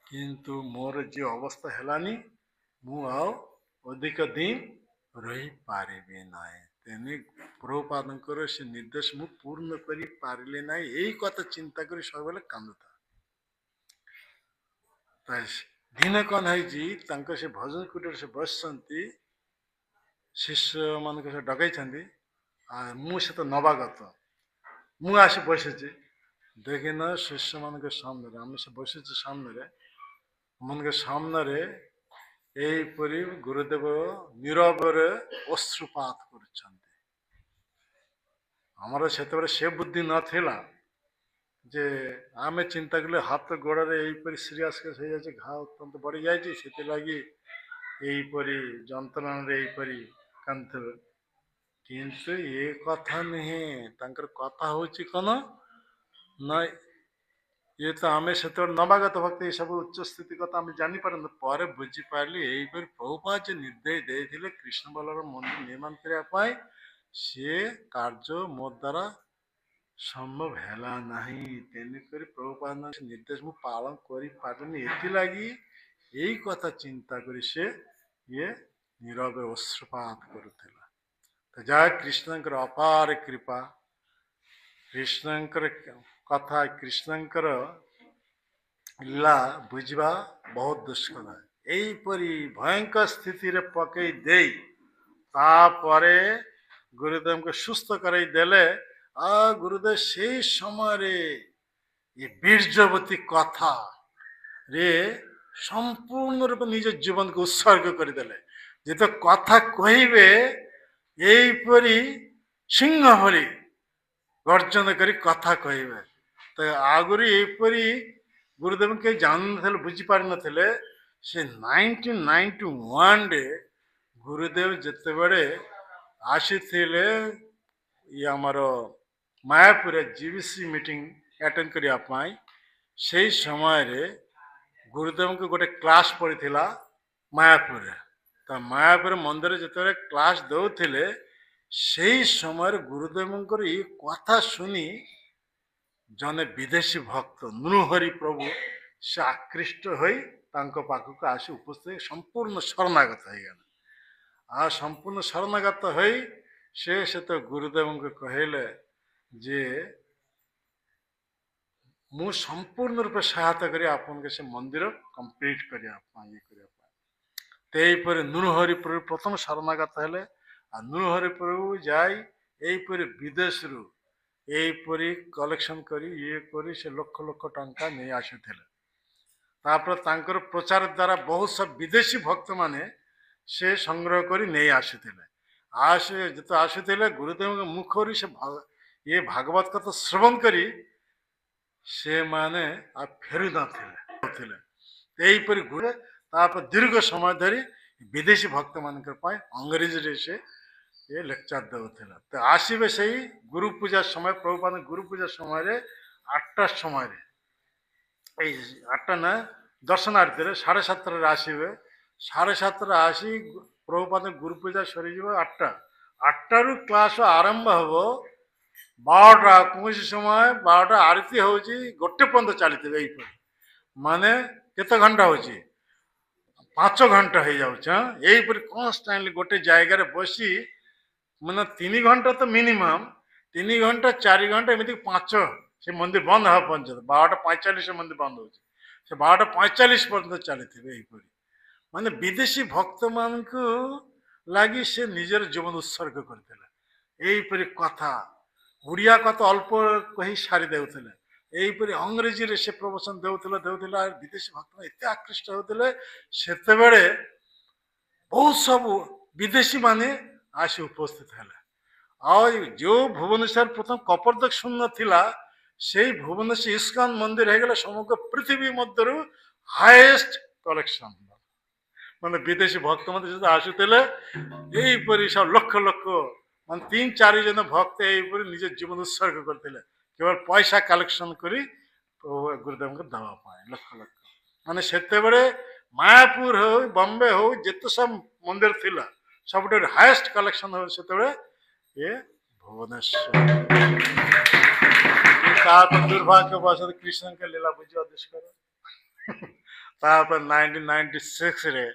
କିନ୍ତୁ ମୋର ଯେ ଅବସ୍ଥା ହେଲାନି, ମୁଁ ଆଉ ଅଧିକ ଦିନ ରହିପାରିବି ନାହିଁ। ତେଣୁ ପ୍ରଭୁପାଦଙ୍କର ସେ ନିର୍ଦ୍ଦେଶ ମୁଁ ପୂର୍ଣ୍ଣ କରିପାରିଲି ନାହିଁ, ଏଇ କଥା ଚିନ୍ତା କରି ସବୁବେଳେ କାନ୍ଦୁଥାଏ। ଦିନେ କ'ଣ ହେଇଛି, ତାଙ୍କ ସେ ଭଜନ କୁଟୀରେ ସେ ବସିଛନ୍ତି, ଶିଷ୍ୟମାନଙ୍କ ସେ ଡକେଇଛନ୍ତି। ଆଉ ମୁଁ ସେ ତ ନବାଗତ, ମୁଁ ଆସି ବସିଛି। ଦେଖିନ ଶିଷ୍ୟମାନଙ୍କ ସାମ୍ନାରେ, ଆମେ ସେ ବସିଛୁ ସାମ୍ନାରେ, ମାନଙ୍କ ସାମ୍ନାରେ ଏହିପରି ଗୁରୁଦେବ ନୀରବରେ ଅଶ୍ରୁପାତ କରୁଛନ୍ତି। ଆମର ସେତେବେଳେ ସେ ବୁଦ୍ଧି ନଥିଲା ଯେ ଆମେ ଚିନ୍ତା କଲେ ହାତ ଗୋଡ଼ରେ ଏଇପରି ସିରିୟସ୍ କେସ୍ ହେଇଯାଇଛି, ଘା ଅତ୍ୟନ୍ତ ବଢ଼ିଯାଇଛି, ସେଥିଲାଗି ଏଇପରି ଯନ୍ତ୍ରଣାରେ ଏଇପରି କାନ୍ଦୁଥିବେ। କିନ୍ତୁ ଏ କଥା ନୁହେଁ, ତାଙ୍କର କଥା ହଉଛି କ'ଣ ନା, ଇଏ ତ ଆମେ ସେତେବେଳେ ନବାଗତ ଭକ୍ତି ଏସବୁ ଉଚ୍ଚସ୍ଥିତି କଥା ଆମେ ଜାଣିପାରନ୍ତୁ। ପରେ ବୁଝିପାରିଲି ଏଇପରି ପ୍ରଭୁପାଦ ଯେ ନିର୍ଦ୍ଦେଶ ଦେଇଥିଲେ କୃଷ୍ଣ ବଲ୍ଲଭ ମନ୍ଦିର ନିର୍ମାଣ କରିବା ପାଇଁ, ସେ କାର୍ଯ୍ୟ ମୋ ଦ୍ୱାରା ସମ୍ଭବ ହେଲା ନାହିଁ। ତେଣୁକରି ପ୍ରଭୁପାଦ ନିର୍ଦ୍ଦେଶ ମୁଁ ପାଳନ କରିପାରିଲିନି। ଏଥିଲାଗି ଏଇ କଥା ଚିନ୍ତା କରି ସେ ଇଏ ନୀରବରେ ଅଶ୍ରୁପାତ କରୁଥିଲା। ତ ଯାହା କୃଷ୍ଣଙ୍କର ଅପାର କୃପା, କୃଷ୍ଣଙ୍କର କଥା, କୃଷ୍ଣଙ୍କର ଲୀଳା ବୁଝିବା ବହୁତ ଦୁଷ୍କର। ଏଇପରି ଭୟଙ୍କର ସ୍ଥିତିରେ ପକେଇ ଦେଇ ତାପରେ ଗୁରୁଦେବଙ୍କୁ ସୁସ୍ଥ କରାଇ ଦେଲେ। ଆଉ ଗୁରୁଦେବ ସେଇ ସମୟରେ ଏ ବୀର୍ଯ୍ୟବତୀ କଥାରେ ସମ୍ପୂର୍ଣ୍ଣ ରୂପେ ନିଜ ଜୀବନକୁ ଉତ୍ସର୍ଗ କରିଦେଲେ। ଯେତେ କଥା କହିବେ ଏଇପରି ସିଂହ ଭଳି ଗର୍ଜନ କରି କଥା କହିବେ। ତ ଆଗରୁ ଏଇପରି ଗୁରୁଦେବ କେହି ଜାଣିନଥିଲେ, ବୁଝିପାରିନଥିଲେ। ସେ 1991ରେ ଗୁରୁଦେବ ଯେତେବେଳେ ଆସିଥିଲେ ଇଏ ଆମର ମାୟାପୁରରେ ଜିବିସି ମିଟିଂ ଆଟେଣ୍ଡ କରିବା ପାଇଁ, ସେଇ ସମୟରେ ଗୁରୁଦେବଙ୍କୁ ଗୋଟେ କ୍ଲାସ୍ ପଡ଼ିଥିଲା ମାୟାପୁରରେ। ତ ମାୟାପୁର ମନ୍ଦିରରେ ଯେତେବେଳେ କ୍ଲାସ୍ ଦେଉଥିଲେ, ସେଇ ସମୟରେ ଗୁରୁଦେବଙ୍କର ଏଇ କଥା ଶୁଣି ଜଣେ ବିଦେଶୀ ଭକ୍ତ ନୃହରି ପ୍ରଭୁ ସେ ଆକୃଷ୍ଟ ହୋଇ ତାଙ୍କ ପାଖକୁ ଆସି ଉପସ୍ଥିତ, ସମ୍ପୂର୍ଣ୍ଣ ଶରଣାଗତ ହେଇଗଲେ। ଆଉ ସମ୍ପୂର୍ଣ୍ଣ ଶରଣାଗତ ହୋଇ ସେ ତ ଗୁରୁଦେବଙ୍କୁ କହିଲେ ଯେ ମୁଁ ସମ୍ପୂର୍ଣ୍ଣ ରୂପେ ସହାୟତା କରି ଆପଣଙ୍କ ସେ ମନ୍ଦିର କମ୍ପ୍ଲିଟ୍ କରିବା ପାଇଁ, ଇଏ କରିବା ପାଇଁ। ତେଇପରି ନୃହରି ପ୍ରଭୁ ପ୍ରଥମ ଶରଣାଗତ ହେଲେ। ଆଉ ନୃହରି ପ୍ରଭୁ ଯାଇ ଏଇପରି ବିଦେଶରୁ ଏଇପରି କଲେକ୍ସନ କରି ଇଏ କରି ସେ ଲକ୍ଷ ଲକ୍ଷ ଟଙ୍କା ନେଇ ଆସୁଥିଲେ। ତାପରେ ତାଙ୍କର ପ୍ରଚାର ଦ୍ୱାରା ବହୁତ ସବୁ ବିଦେଶୀ ଭକ୍ତମାନେ ସେ ସଂଗ୍ରହ କରି ନେଇ ଆସୁଥିଲେ। ଆଉ ସେ ଯେତେ ଆସୁଥିଲେ ଗୁରୁଦେବଙ୍କ ମୁଖରୁ ସେ ଇଏ ଭାଗବତ କଥା ଶ୍ରବଣ କରି ସେମାନେ ଆଉ ଫେରୁ ନଥିଲେ। ଏହିପରି ଗୁରୁ ତାପରେ ଦୀର୍ଘ ସମୟ ଧରି ବିଦେଶୀ ଭକ୍ତମାନଙ୍କ ପାଇଁ ଅଂଗ୍ରେଜୀରେ ସେ ଏ ଲେକ୍ଚର ଦେଉଥିଲା। ତ ଆସିବେ ସେଇ ଗୁରୁ ପୂଜା ସମୟ, ପ୍ରଭୁପାଦ ଗୁରୁ ପୂଜା ସମୟରେ 8ଟା ସମୟରେ, ଏଇ 8ଟା ନା ଦର୍ଶନାର୍ଥୀରେ 7:30ରେ ଆସିବେ। 7:30ରେ ଆସି ପ୍ରଭୁପାଦ ଗୁରୁ ପୂଜା ସରିଯିବ 8ଟା। 8ଟାରୁ କ୍ଲାସ ଆରମ୍ଭ ହବ 12ଟା, କୌଣସି ସମୟ 12ଟା ଆରତି ହଉଛି 1 ପର୍ଯ୍ୟନ୍ତ ଚାଲିଥିବେ। ଏଇପରି ମାନେ କେତେ ଘଣ୍ଟା ହଉଛି, 5 ଘଣ୍ଟା ହେଇଯାଉଛି। ଏଇପରି କନଷ୍ଟାଣ୍ଟଲି ଗୋଟେ ଜାଗାରେ ବସି, ମାନେ 3 ଘଣ୍ଟା ତ ମିନିମମ୍, 3 ଘଣ୍ଟା 4 ଘଣ୍ଟା ଏମିତି 5 ସେ ମନ୍ଦିର ବନ୍ଦ ହେବା ପର୍ଯ୍ୟନ୍ତ 12ଟା 45 ମନ୍ଦିର ବନ୍ଦ ହେଉଛି, ସେ 12ଟା 45 ପର୍ଯ୍ୟନ୍ତ ଚାଲିଥିବେ ଏହିପରି। ମାନେ ବିଦେଶୀ ଭକ୍ତମାନଙ୍କୁ ଲାଗି ସେ ନିଜର ଜୀବନ ଉତ୍ସର୍ଗ କରିଥିଲେ। ଏହିପରି କଥା ଓଡ଼ିଆ କଥା ଅଳ୍ପ କହି ସାରି ଦେଉଥିଲେ, ଏହିପରି ଅଂରେଜୀରେ ସେ ପ୍ରବଚନ ଦେଉଥିଲେ ଆଉ ବିଦେଶୀ ଭକ୍ତମାନେ ଏତେ ଆକୃଷ୍ଟ ହେଉଥିଲେ। ସେତେବେଳେ ବହୁତ ସବୁ ବିଦେଶୀ ମାନେ ଆସି ଉପସ୍ଥିତ ହେଲେ। ଆଉ ଯେଉଁ ଭୁବନେଶ୍ୱର ପ୍ରଥମ କପର୍ଦ୍ଦକ ଶୂନ୍ୟ ଥିଲା, ସେଇ ଭୁବନେଶ୍ୱର ଇସ୍କନ ମନ୍ଦିର ହେଇଗଲା ସମଗ୍ର ପୃଥିବୀ ମଧ୍ୟରୁ ହାଏଷ୍ଟ କଲେକ୍ସନ। ମାନେ ବିଦେଶୀ ଭକ୍ତମାନେ ଯେତେବେଳେ ଆସୁଥିଲେ, ଏହିପରି ସବୁ ଲକ୍ଷ ଲକ୍ଷ ମାନେ 3-4 ଜଣ ଭକ୍ତ ଏହିପରି ନିଜ ଜୀବନ ଉତ୍ସର୍ଗ କରିଥିଲେ କେବଳ ପଇସା କଲେକ୍ସନ କରି ଗୁରୁଦେବଙ୍କୁ ଦେବା ପାଇଁ। ଲକ୍ଷ ଲକ୍ଷ ମାନେ ସେତେବେଳେ ମାୟାପୁର ହଉ ବମ୍ବେ ହଉ ଯେତେ ସବୁ ମନ୍ଦିର ଥିଲା, ସବୁଠାରୁ ହାଏଷ୍ଟ କଲେକ୍ସନ ହଉ ସେତେବେଳେ ଏ ଭୁବନେଶ୍ୱର। ତାପରେ ଦୁର୍ଭାଗ୍ୟବଶତଃ କୃଷ୍ଣଙ୍କ ଲୀଳା ବୁଝିବା ଦୁଷ୍କର। ତାପରେ 1996ରେ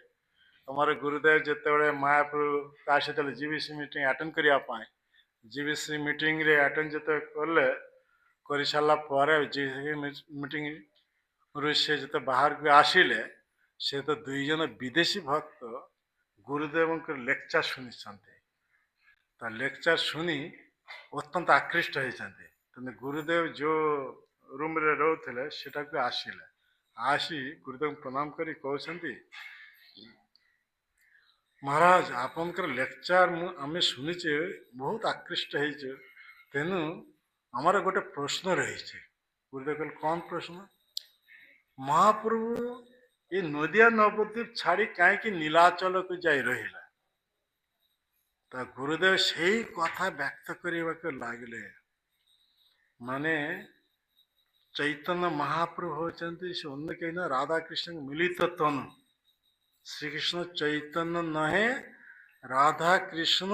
ଆମର ଗୁରୁଦେବ ଯେତେବେଳେ ମାୟାପୁର ଆସିଥିଲେ ଜିବିସି ମିଟିଂ ଆଟେଣ୍ଡ କରିବା ପାଇଁ, ଜିବିସି ମିଟିଂରେ ଆଟେଣ୍ଡ ଯେତେବେଳେ କଲେ, କରିସାରିଲା ପରେ ଜିବିସି ମିଟିଂରୁ ସେ ଯେତେ ବାହାରକୁ ଆସିଲେ, ସେ ତ 2 ଜଣ ବିଦେଶୀ ଭକ୍ତ ଗୁରୁଦେବଙ୍କର ଲେକ୍ଚର ଶୁଣିଛନ୍ତି। ତା ଲେକ୍ଚର ଶୁଣି ଅତ୍ୟନ୍ତ ଆକୃଷ୍ଟ ହେଇଛନ୍ତି। ତେଣୁ ଗୁରୁଦେବ ଯେଉଁ ରୁମ୍ରେ ରହୁଥିଲେ ସେଟାକୁ ଆସିଲେ, ଆସି ଗୁରୁଦେବଙ୍କୁ ପ୍ରଣାମ କରି କହୁଛନ୍ତି, ମହାରାଜ ଆପଣଙ୍କର ଲେକ୍ଚର ଆମେ ଶୁଣିଛେ, ବହୁତ ଆକୃଷ୍ଟ ହେଇଛୁ, ତେଣୁ ଆମର ଗୋଟେ ପ୍ରଶ୍ନ ରହିଛି। ଗୁରୁଦେବ କହିଲେ କ'ଣ ପ୍ରଶ୍ନ? ମହାପ୍ରଭୁ ଏ ନଦିଆ ନବଦ୍ୱୀପ ଛାଡ଼ି କାହିଁକି ନୀଳାଚଳକୁ ଯାଇ ରହିଲା? ତା ଗୁରୁଦେବ ସେଇ କଥା ବ୍ୟକ୍ତ କରିବାକୁ ଲାଗିଲେ। ମାନେ ଚୈତନ୍ୟ ମହାପ୍ରଭୁ ହେଉଛନ୍ତି ସେ ଅନ୍ୟ କେହି ନୁହେଁ, ରାଧାକୃଷ୍ଣଙ୍କ ମିଳିତ ତନୁ। ଶ୍ରୀକୃଷ୍ଣ ଚୈତନ୍ୟ ନୁହେଁ, ରାଧାକୃଷ୍ଣ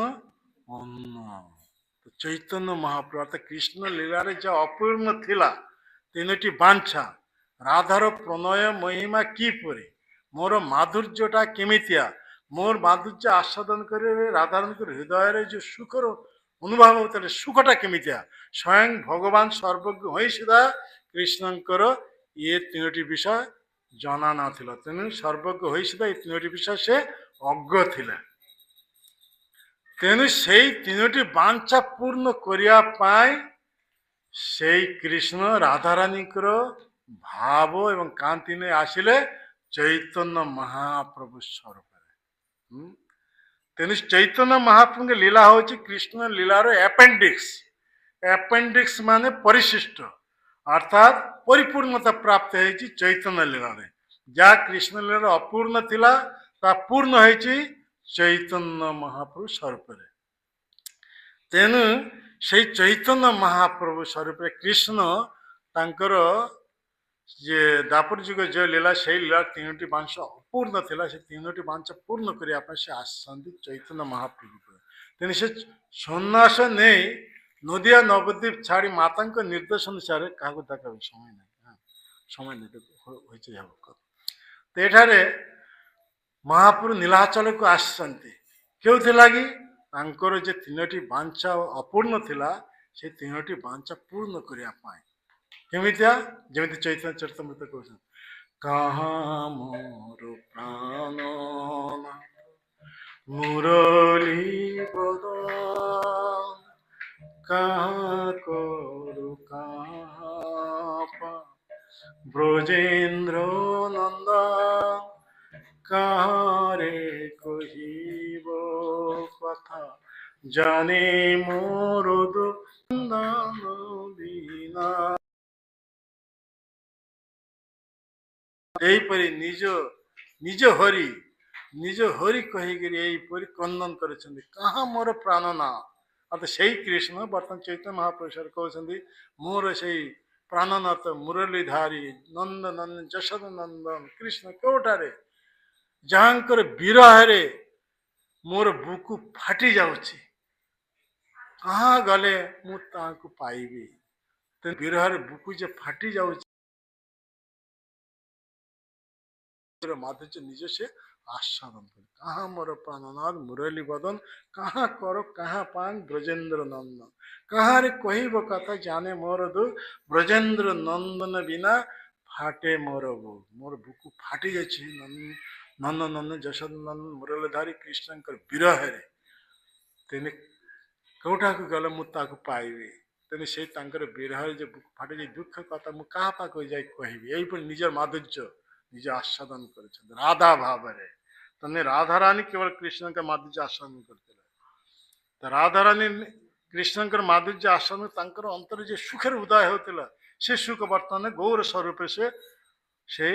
ଅନ୍ନ। ଚୈତନ୍ୟ ମହାପ୍ରଭୁ ଅର୍ଥାତ୍ କୃଷ୍ଣ ଲୀଳାରେ ଯାହା ଅପୂର୍ଣ୍ଣ ଥିଲା 3ଟି ବାଞ୍ଛା, ରାଧାର ପ୍ରଣୟ ମହିମା କିପରି, ମୋର ମାଧୁର୍ଯ୍ୟଟା କେମିତିଆ, ମୋର ମାଧୁର୍ଯ୍ୟ ଆସ୍ୱାଦନ କରି ରାଧାରାଣୀଙ୍କ ହୃଦୟରେ ଯେଉଁ ସୁଖର ଅନୁଭବ ହେଉଥିଲେ, ସୁଖଟା କେମିତିଆ, ସ୍ୱୟଂ ଭଗବାନ ସର୍ବଜ୍ଞ ହୋଇ ସୁଦ୍ଧା କୃଷ୍ଣଙ୍କର ଇଏ 3ଟି ବିଷୟ ଜଣା ନଥିଲା। ତେଣୁ ସର୍ବଜ୍ଞ ହୋଇ ସୁଦ୍ଧା ଏ 3ଟି ବିଷୟ ସେ ଅଜ୍ଞ ଥିଲା। ତେଣୁ ସେଇ 3ଟି ବାଞ୍ଛା ପୂର୍ଣ୍ଣ କରିବା ପାଇଁ ସେଇ କୃଷ୍ଣ ରାଧାରାଣୀଙ୍କର ଭାବ ଏବଂ କାନ୍ତି ନେଇ ଆସିଲେ ଚୈତନ୍ୟ ମହାପ୍ରଭୁ ସ୍ୱରୂପରେ। ତେଣୁ ଚୈତନ୍ୟ ମହାପ୍ରଭୁଙ୍କ ଲୀଳା ହେଉଛି କୃଷ୍ଣ ଲୀଳାର ଆପେଣ୍ଡିକ୍ସ। ଆପେଣ୍ଡିକ୍ସ ମାନେ ପରିଶିଷ୍ଟ, ଅର୍ଥାତ୍ ପରିପୂର୍ଣ୍ଣତା ପ୍ରାପ୍ତ ହେଇଛି ଚୈତନ୍ୟ ଲୀଳାରେ। ଯାହା କୃଷ୍ଣ ଲୀଳାର ଅପୂର୍ଣ୍ଣ ଥିଲା ତାହା ପୂର୍ଣ୍ଣ ହେଇଛି ଚୈତନ୍ୟ ମହାପ୍ରଭୁ ସ୍ୱରୂପରେ। ତେଣୁ ସେଇ ଚୈତନ୍ୟ ମହାପ୍ରଭୁ ସ୍ୱରୂପରେ କୃଷ୍ଣ ତାଙ୍କର ଯେ ଦାପର ଯୁଗ ଯେଉଁ ଲୀଳା, ସେଇ ଲୀଳା 3ଟି ବାଂଶ ଅପୂର୍ଣ୍ଣ ଥିଲା, ସେ 3ଟି ବାଂଶ ପୂର୍ଣ୍ଣ କରିବା ପାଇଁ ସେ ଆସିଛନ୍ତି ଚୈତନ୍ୟ ମହାପ୍ରଭୁ। ତେଣୁ ସେ ସନ୍ନ୍ୟାସ ନେଇ ନଦିଆ ନବଦ୍ୱୀପ ଛାଡ଼ି ମାତାଙ୍କ ନିର୍ଦ୍ଦେଶ ଅନୁସାରେ କାହାକୁ ଦେଖାବ ସମୟ ନାହିଁ, ସମୟ ନେଇ ହୋଇଛି ହେବ। ତ ଏଠାରେ ମହାପ୍ରଭୁ ନୀଳାଚଳକୁ ଆସିଛନ୍ତି କେଉଁଥିଲାଗି? ତାଙ୍କର ଯେ 3ଟି ବାଞ୍ଛା ଅପୂର୍ଣ୍ଣ ଥିଲା, ସେ 3ଟି ବାଞ୍ଛା ପୂର୍ଣ୍ଣ କରିବା ପାଇଁ। କେମିତିଆ? ଯେମିତି ଚୈତନ୍ୟ ଚରିତାମୃତ କହୁଛନ୍ତି, କାହା ମୋର ପ୍ରାଣ ମୁରଲି ବଦନ, କାହା କରୁ କାହା ବ୍ରଜେନ୍ଦ୍ର ନନ୍ଦ, କାହାରେ କହିବ କଥା জানে মোর দুন্দন বিনা। এইপରି ନିଜ ହରି କହିକିରି ଏହିପରି କ୍ରନ୍ଦନ କରିଛନ୍ତି, କାହା ମୋର ପ୍ରାଣ ନା। ଅର୍ଥାତ୍ ସେଇ କୃଷ୍ଣ ବର୍ତ୍ତମାନ ଚୈତନ୍ୟ ମହାପ୍ରଭୁ କହୁଛନ୍ତି, ମୋର ସେଇ ପ୍ରାଣନାଥ ମୁରଲୀଧାରୀ ନନ୍ଦ ନନ୍ଦନ ଯଶୋଦ ନନ୍ଦନ କୃଷ୍ଣ କେଉଁଠାରେ, ଯାହାଙ୍କର ବିରହରେ ମୋର ବୁକୁ ଫାଟି ଯାଉଛି, କାହା ଗଲେ ମୁଁ ତାହାକୁ ପାଇବି। ବିରହରେ ବୁକୁ ଯେ ଫାଟି ଯାଉଛି, ମାଧୁର୍ଯ୍ୟ ନିଜ ସେ आस्वादन कर कहाँ मोर प्राणनाथ मुरली बदन कहाँ करो कहाँ पान ब्रजेंद्र नंदन कहाँ रे कहब कथा जाने मोर दुख ब्रजेंद्र नंदन बिना फाटे मोर बुक मोर बुक फाटी जाइए नंदन नंदन यशोद नंदन मुरलीधारी कृष्णकर विरह रे तेने कौटाକୁ ଗଲେ ମୁଁ ତାକୁ ପାଇବି ତେଣୁ ସେଇ ତାଙ୍କର ବିରହରେ ଯେ ବୁକୁ ଫାଟି ଯାଇ ଦୁଃଖ କଥା ମୁଁ କାହା ପାଖକୁ ଯାଇ କହିବି ଏଇପରି ନିଜର ମାଧୁର୍ଯ୍ୟ ନିଜ ଆସ୍ୱାଦନ କରିଛନ୍ତି ରାଧା ଭାବରେ ତମେ ରାଧାରାଣୀ କେବଳ କୃଷ୍ଣଙ୍କ ମାଧୁର୍ଯ୍ୟ ଆସ୍ୱାଦନ କରିଥିଲେ ତ ରାଧାରାଣୀ କୃଷ୍ଣଙ୍କର ମାଧୁର୍ଯ୍ୟ ଆସ୍ୱାଦନ ତାଙ୍କର ଅନ୍ତରରେ ଯେ ସୁଖରେ ଉଦୟ ହେଉଥିଲା ସେ ସୁଖ ବର୍ତ୍ତମାନ ଗୌର ସ୍ୱରୂପେ ସେ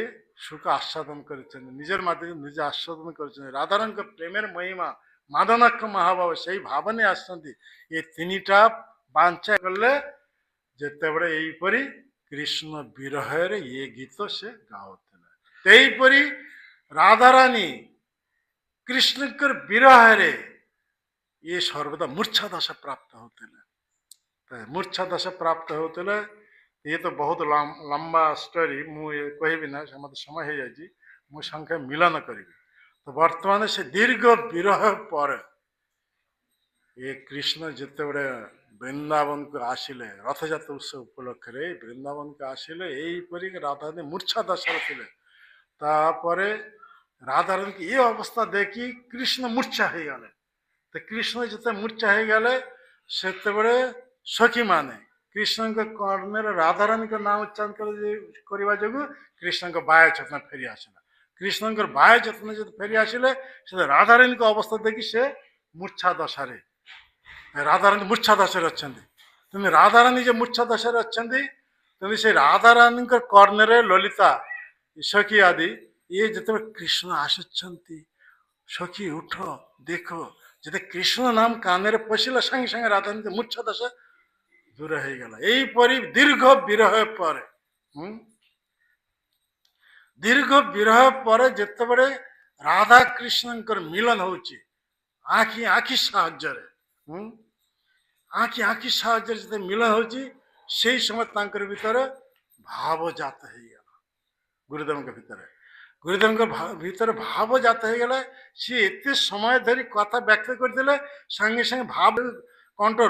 ସୁଖ ଆସ୍ୱାଦନ କରିଛନ୍ତି ନିଜର ମାଧୁର୍ଯ୍ୟ ନିଜେ ଆସ୍ୱାଦନ କରିଛନ୍ତି ରାଧାରାଣୀଙ୍କ ପ୍ରେମର ମହିମା ମାଦନାକ୍ଷ ମହାଭାବ ସେଇ ଭାବନେ ଆସିଛନ୍ତି ଏ ତିନିଟା ବାଞ୍ଚା କଲେ ଯେତେବେଳେ ଏଇପରି କୃଷ୍ଣ ବିରହରେ ଏ ଗୀତ ସେ ଗାଉଥିଲେ ସେଇପରି ରାଧାରାଣୀ କୃଷ୍ଣଙ୍କର ବିରହରେ ये सर्वदा मूर्छा दशा प्राप्त होते मूर्छा दशा प्राप्त होते ये तो बहुत लंबा स्टोरी मुझे कहबी ना मत समय हो जाए मुझे संख्या मिलन करी तो वर्तमान से दीर्घ विरह पर ये कृष्ण जिते बड़े वृंदावन को आसिले रथजात उत्सव उपलक्षे वृंदावन को आसिले यहीपरि राधा मूर्छा दशा थे राधारानी की ये अवस्था देखी कृष्ण मूर्छा हो गले तो कृष्ण जिते मूर्छा हो गले से सखी माने कृष्ण के कर्णर राधारानी का नाम उच्चारण करने जो कृष्ण को बाह्य चेतना फेरी आसला कृष्ण बाह्य चेतना जो फेरी आसिले से राधारानी को अवस्था देखी से मूर्छा दशा राधारानी मूर्छा दशा अच्छा तुम्हें राधारानी जो मूर्छा दशा अच्छा तुम्हें से राधारानी कर्णर ललिता सखी आदि ये जिते कृष्ण आसुच्चंती सखी उठ देख जिते कृष्ण नाम कान पशिला संगे संगे राधारानी मूर्छा दशा दूर हो गला यहीपरि दीर्घ विरह पर दीर्घ विरह पर जिते बड़े राधा कृष्ण मिलन होची आखि आखि साहाଯ୍ୟ आखि आखि साहाଯ୍ୟ जिते मिलन होची से समय तांकर भीतर भाव जात हो गला गुरुदेव भीतर भाव जात हो गला सी एते समय धरी कथा व्यक्त करते संगे संगे भाव कंठ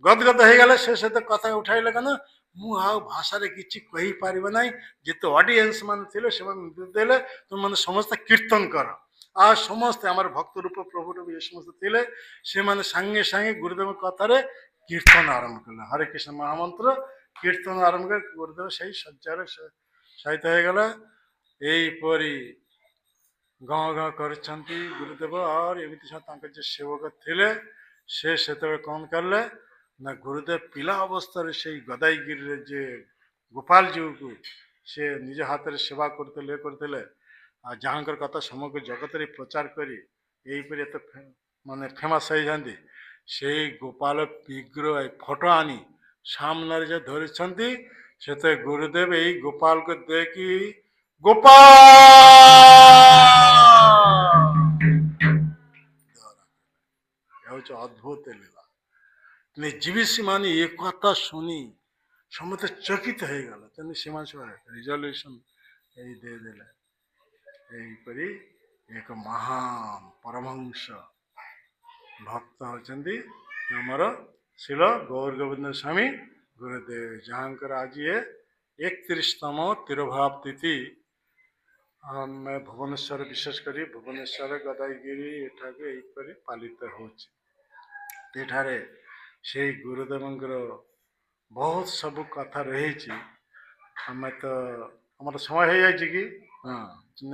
गदगद हो गला से सहित कथा उठाइले कना मु आ भाषा रे किछि कहि पारिबो नै जेते ऑडियंस मान थिले से देले तुम मन समस्त कीर्तन कर आ समस्त हमर भक्त रूप प्रभु रूप ये समस्त थिले से माने संगे संगे गुरुदेव कथा रे कीर्तन आरंभ कले हरे कृष्ण महामंत्र कीर्तन आरंभ कर गुरुदेव सही सज्जार सहित हो गला यहीपरि गाँ गाँ कर गुरुदेव और एमती जो सेवक थिले से कौन कले ना गुरुदेव पिला अवस्था से गदाईगिरी जे गोपाल जीव को से निज हाथ में सेवा करते जहाँकर कथा समग्र जगत रे प्रचार करी यहीपरि एत माने फेमस हो जाती से गोपाल विग्रह फोटो आनी सामने जो धरी से गुरुदेव यही गोपाल को देखी गोपाल अद्भुत लीला जीवीसी मानी एक कथा शुणी समस्त चकित हो गला तेना सीमा रिजल्यूशन यही देदेले यहीपरि एक महान परमहंस भक्त होचंदी हमर शिल गौर गोविंद स्वामी गुरुदेव जहाँकर आज ये 31तम तिरुभाव तिथि मैं भुवनेश्वर विशेष करी भुवनेश्वर गदाईगिरी एठाके यहीपरि पालित होची एठारे से गुरुदेव बहुत सब कथा रही आम तो आम समय हो जाए कि हाँ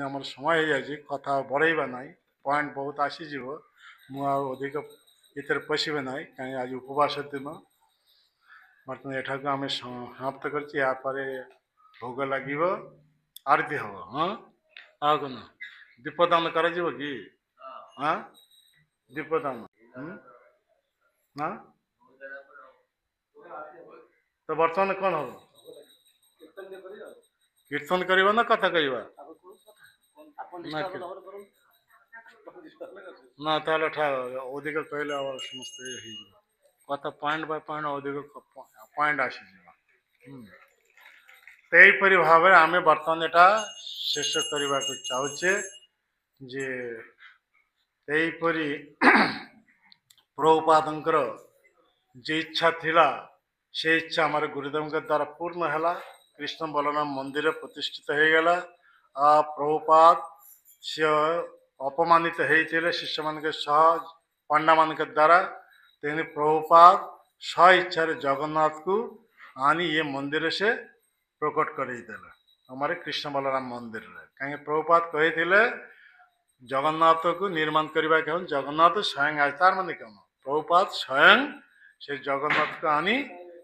आम समय हो जाए कथा बढ़ेबा ना पॉइंट बहुत आसीज मुझे इतर पशे ना कहीं आज उपवास दिन बर्तमान एठाक आम समाप्त कर भोग लगे आरती हम हाँ आ कौन दीपदान कर कि हाँ दीपदान हाँ तो बर्तमान कौन हम कीर्तन करवा ना कथा कहवा ना ताले अधिक कहले समस्त कथा पॉइंट बाय पॉइंट अधिक पॉइंट आसी यहीपरि भाव आम बर्तमान यहाँ शेष करने को चाहूचे ଯେ ଏହିପରି ପ୍ରଭୁପାଦଙ୍କର যে ইচ্ছা ଥିଲା ସେ ଇଚ୍ଛା ଆମର ଗୁରୁଦେବଙ୍କ ଦ୍ୱାରା ପୂର୍ଣ୍ଣ ହେଲା। କୃଷ୍ଣ ବଳରାମ ମନ୍ଦିର ପ୍ରତିଷ୍ଠିତ ହେଇଗଲା। ପ୍ରଭୁପାଦ ସେ ଅପମାନିତ ହେଇଥିଲେ ଶିଷ୍ୟମାନଙ୍କ ସହ ପଣ୍ଡାମାନଙ୍କ ଦ୍ୱାରା। ତେଣୁ ପ୍ରଭୁପାଦ ସ୍ୱ ଇଚ୍ଛାରେ ଜଗନ୍ନାଥକୁ ଆଣି ଏ ମନ୍ଦିର ସେ ପ୍ରକଟ କରେଇଦେଲେ ଆମର କୃଷ୍ଣ ବଳରାମ ମନ୍ଦିରରେ। କାହିଁକି ପ୍ରଭୁପାଦ କହିଥିଲେ ଜଗନ୍ନାଥକୁ ନିର୍ମାଣ କରିବା କେବଳ ଜଗନ୍ନାଥ ସ୍ୱୟଂ ଆଜି ତାର ମାନେ କ'ଣ ପ୍ରଭୁପାଦ ସ୍ୱୟଂ ସେ ଜଗନ୍ନାଥକୁ ଆଣି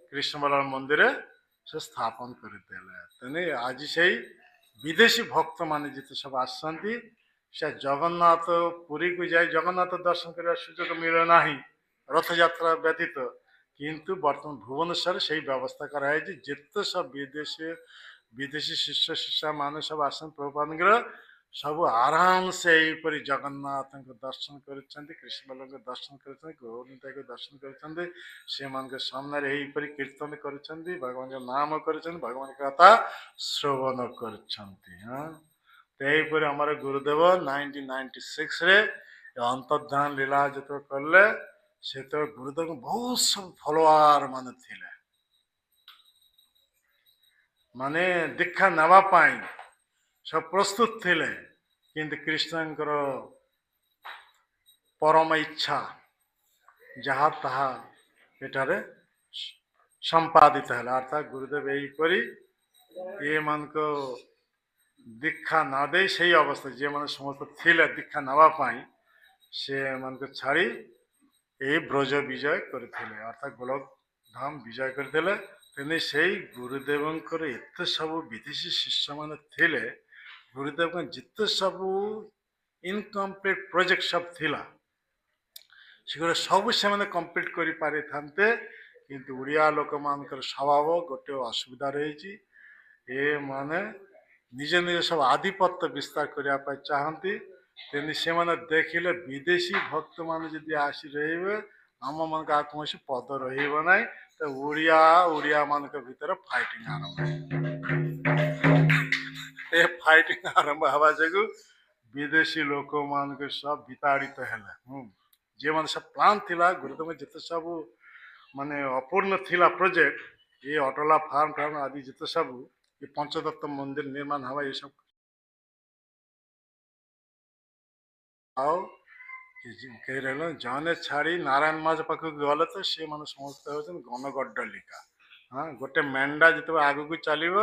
କୃଷ୍ଣ ବଳରାମ ମନ୍ଦିରରେ ସେ ସ୍ଥାପନ କରିଦେଲେ। ତେଣୁ ଆଜି ସେଇ ବିଦେଶୀ ଭକ୍ତମାନେ ଯେତେ ସବୁ ଆସନ୍ତି ସେ ଜଗନ୍ନାଥ ପୁରୀକୁ ଯାଇ ଜଗନ୍ନାଥ ଦର୍ଶନ କରିବା ସୁଯୋଗ ମିଳେ ନାହିଁ ରଥଯାତ୍ରା ବ୍ୟତୀତ। କିନ୍ତୁ ବର୍ତ୍ତମାନ ଭୁବନେଶ୍ୱରରେ ସେଇ ବ୍ୟବସ୍ଥା କରାଯାଇଛି। ଯେତେ ସବୁ ବିଦେଶୀ ଶିଷ୍ୟ ଶିଷ୍ୟାମାନେ ସବୁ ଆସନ୍ତି ପ୍ରଭୁପାଦଙ୍କର ସବୁ ଆରାମସେ ଏହିପରି ଜଗନ୍ନାଥଙ୍କ ଦର୍ଶନ କରିଛନ୍ତି, କୃଷ୍ଣ ବଳରାମଙ୍କ ଦର୍ଶନ କରିଛନ୍ତି, ଗୌରୀତାଙ୍କୁ ଦର୍ଶନ କରିଛନ୍ତି। ସେମାନଙ୍କ ସାମ୍ନାରେ ଏହିପରି କୀର୍ତ୍ତନ କରୁଛନ୍ତି, ଭଗବାନଙ୍କ ନାମ କରୁଛନ୍ତି, ଭଗବାନଙ୍କ କଥା ଶ୍ରବଣ କରୁଛନ୍ତି। ଏହିପରି ଆମର ଗୁରୁଦେବ 1996ରେ ଅନ୍ତର୍ଧାନ ଲୀଳା ଯେତେବେଳେ କଲେ ସେତେବେଳେ ଗୁରୁଦେବ ବହୁତ ସବୁ ଫଲୋୱାର ମାନେ ଥିଲେ, ମାନେ ଦୀକ୍ଷା ନେବା ପାଇଁ ସବୁ ପ୍ରସ୍ତୁତ ଥିଲେ। କିନ୍ତୁ କୃଷ୍ଣଙ୍କର ପରମ ଇଚ୍ଛା ଯାହା ତାହା ଏଠାରେ ସମ୍ପାଦିତ ହେଲା। ଅର୍ଥାତ୍ ଗୁରୁଦେବ ଏହିପରି ଏମାନଙ୍କ ଦୀକ୍ଷା ନ ଦେଇ ସେଇ ଅବସ୍ଥା ଯେଉଁମାନେ ସମସ୍ତେ ଥିଲେ ଦୀକ୍ଷା ନେବା ପାଇଁ ସେମାନଙ୍କୁ ଛାଡ଼ି ଏହି ବ୍ରଜ ବିଜୟ କରିଥିଲେ, ଅର୍ଥାତ୍ ଗୋଲକ ଧାମ ବିଜୟ କରିଥିଲେ। ତେଣୁ ସେଇ ଗୁରୁଦେବଙ୍କର ଏତେ ସବୁ ବିଦେଶୀ ଶିଷ୍ୟମାନେ ଥିଲେ, ଗୁରୁଦେବଙ୍କ ଯେତେ ସବୁ ଇନକମ୍ପ୍ଲିଟ୍ ପ୍ରୋଜେକ୍ଟ ସବୁ ଥିଲା ସେଗୁଡ଼ା ସବୁ ସେମାନେ କମ୍ପ୍ଲିଟ୍ କରିପାରିଥାନ୍ତେ। କିନ୍ତୁ ଓଡ଼ିଆ ଲୋକମାନଙ୍କର ସ୍ୱଭାବ ଗୋଟେ ଅସୁବିଧା ରହିଛି, ଏମାନେ ନିଜ ନିଜ ସବୁ ଆଧିପତ୍ୟ ବିସ୍ତାର କରିବା ପାଇଁ ଚାହାନ୍ତି। ତେଣୁ ସେମାନେ ଦେଖିଲେ ବିଦେଶୀ ଭକ୍ତମାନେ ଯଦି ଆସି ରହିବେ ଆମମାନଙ୍କ ଆଉ କୌଣସି ପଦ ରହିବ ନାହିଁ, ତ ଓଡ଼ିଆମାନଙ୍କ ଭିତରେ ଫାଇଟିଂ ଆରମ୍ଭ ହେବ। ଏ ଫାଇଟିଂ ଆରମ୍ଭ ହେବା ଯୋଗୁଁ ବିଦେଶୀ ଲୋକମାନଙ୍କ ସହ ବିତାଡ଼ିତ ହେଲେ। ଯେଉଁମାନେ ସବୁ ପ୍ଲାନ୍ ଥିଲା ଗୁରୁଦେବ ଯେତେ ସବୁ ମାନେ ଅପୂର୍ଣ୍ଣ ଥିଲା ପ୍ରୋଜେକ୍ଟ, ଏ ଅଟଲା ଫାର୍ମ ଆଦି ଯେତେ ସବୁ ଏ ପଞ୍ଚଦତ୍ତ ମନ୍ଦିର ନିର୍ମାଣ ହେବା ଏସବୁ ଆଉ କେହି ରହିଲେ ଜଣେ ଛାଡ଼ି ନାରାୟଣ ମାଝ ପାଖକୁ ଗଲେ ତ ସେମାନେ ସମସ୍ତେ ହେଉଛନ୍ତି ଗଣଗଡ୍ଡଲିକା। ଗୋଟେ ମେଣ୍ଢା ଯେତେବେଳେ ଆଗକୁ ଚାଲିବ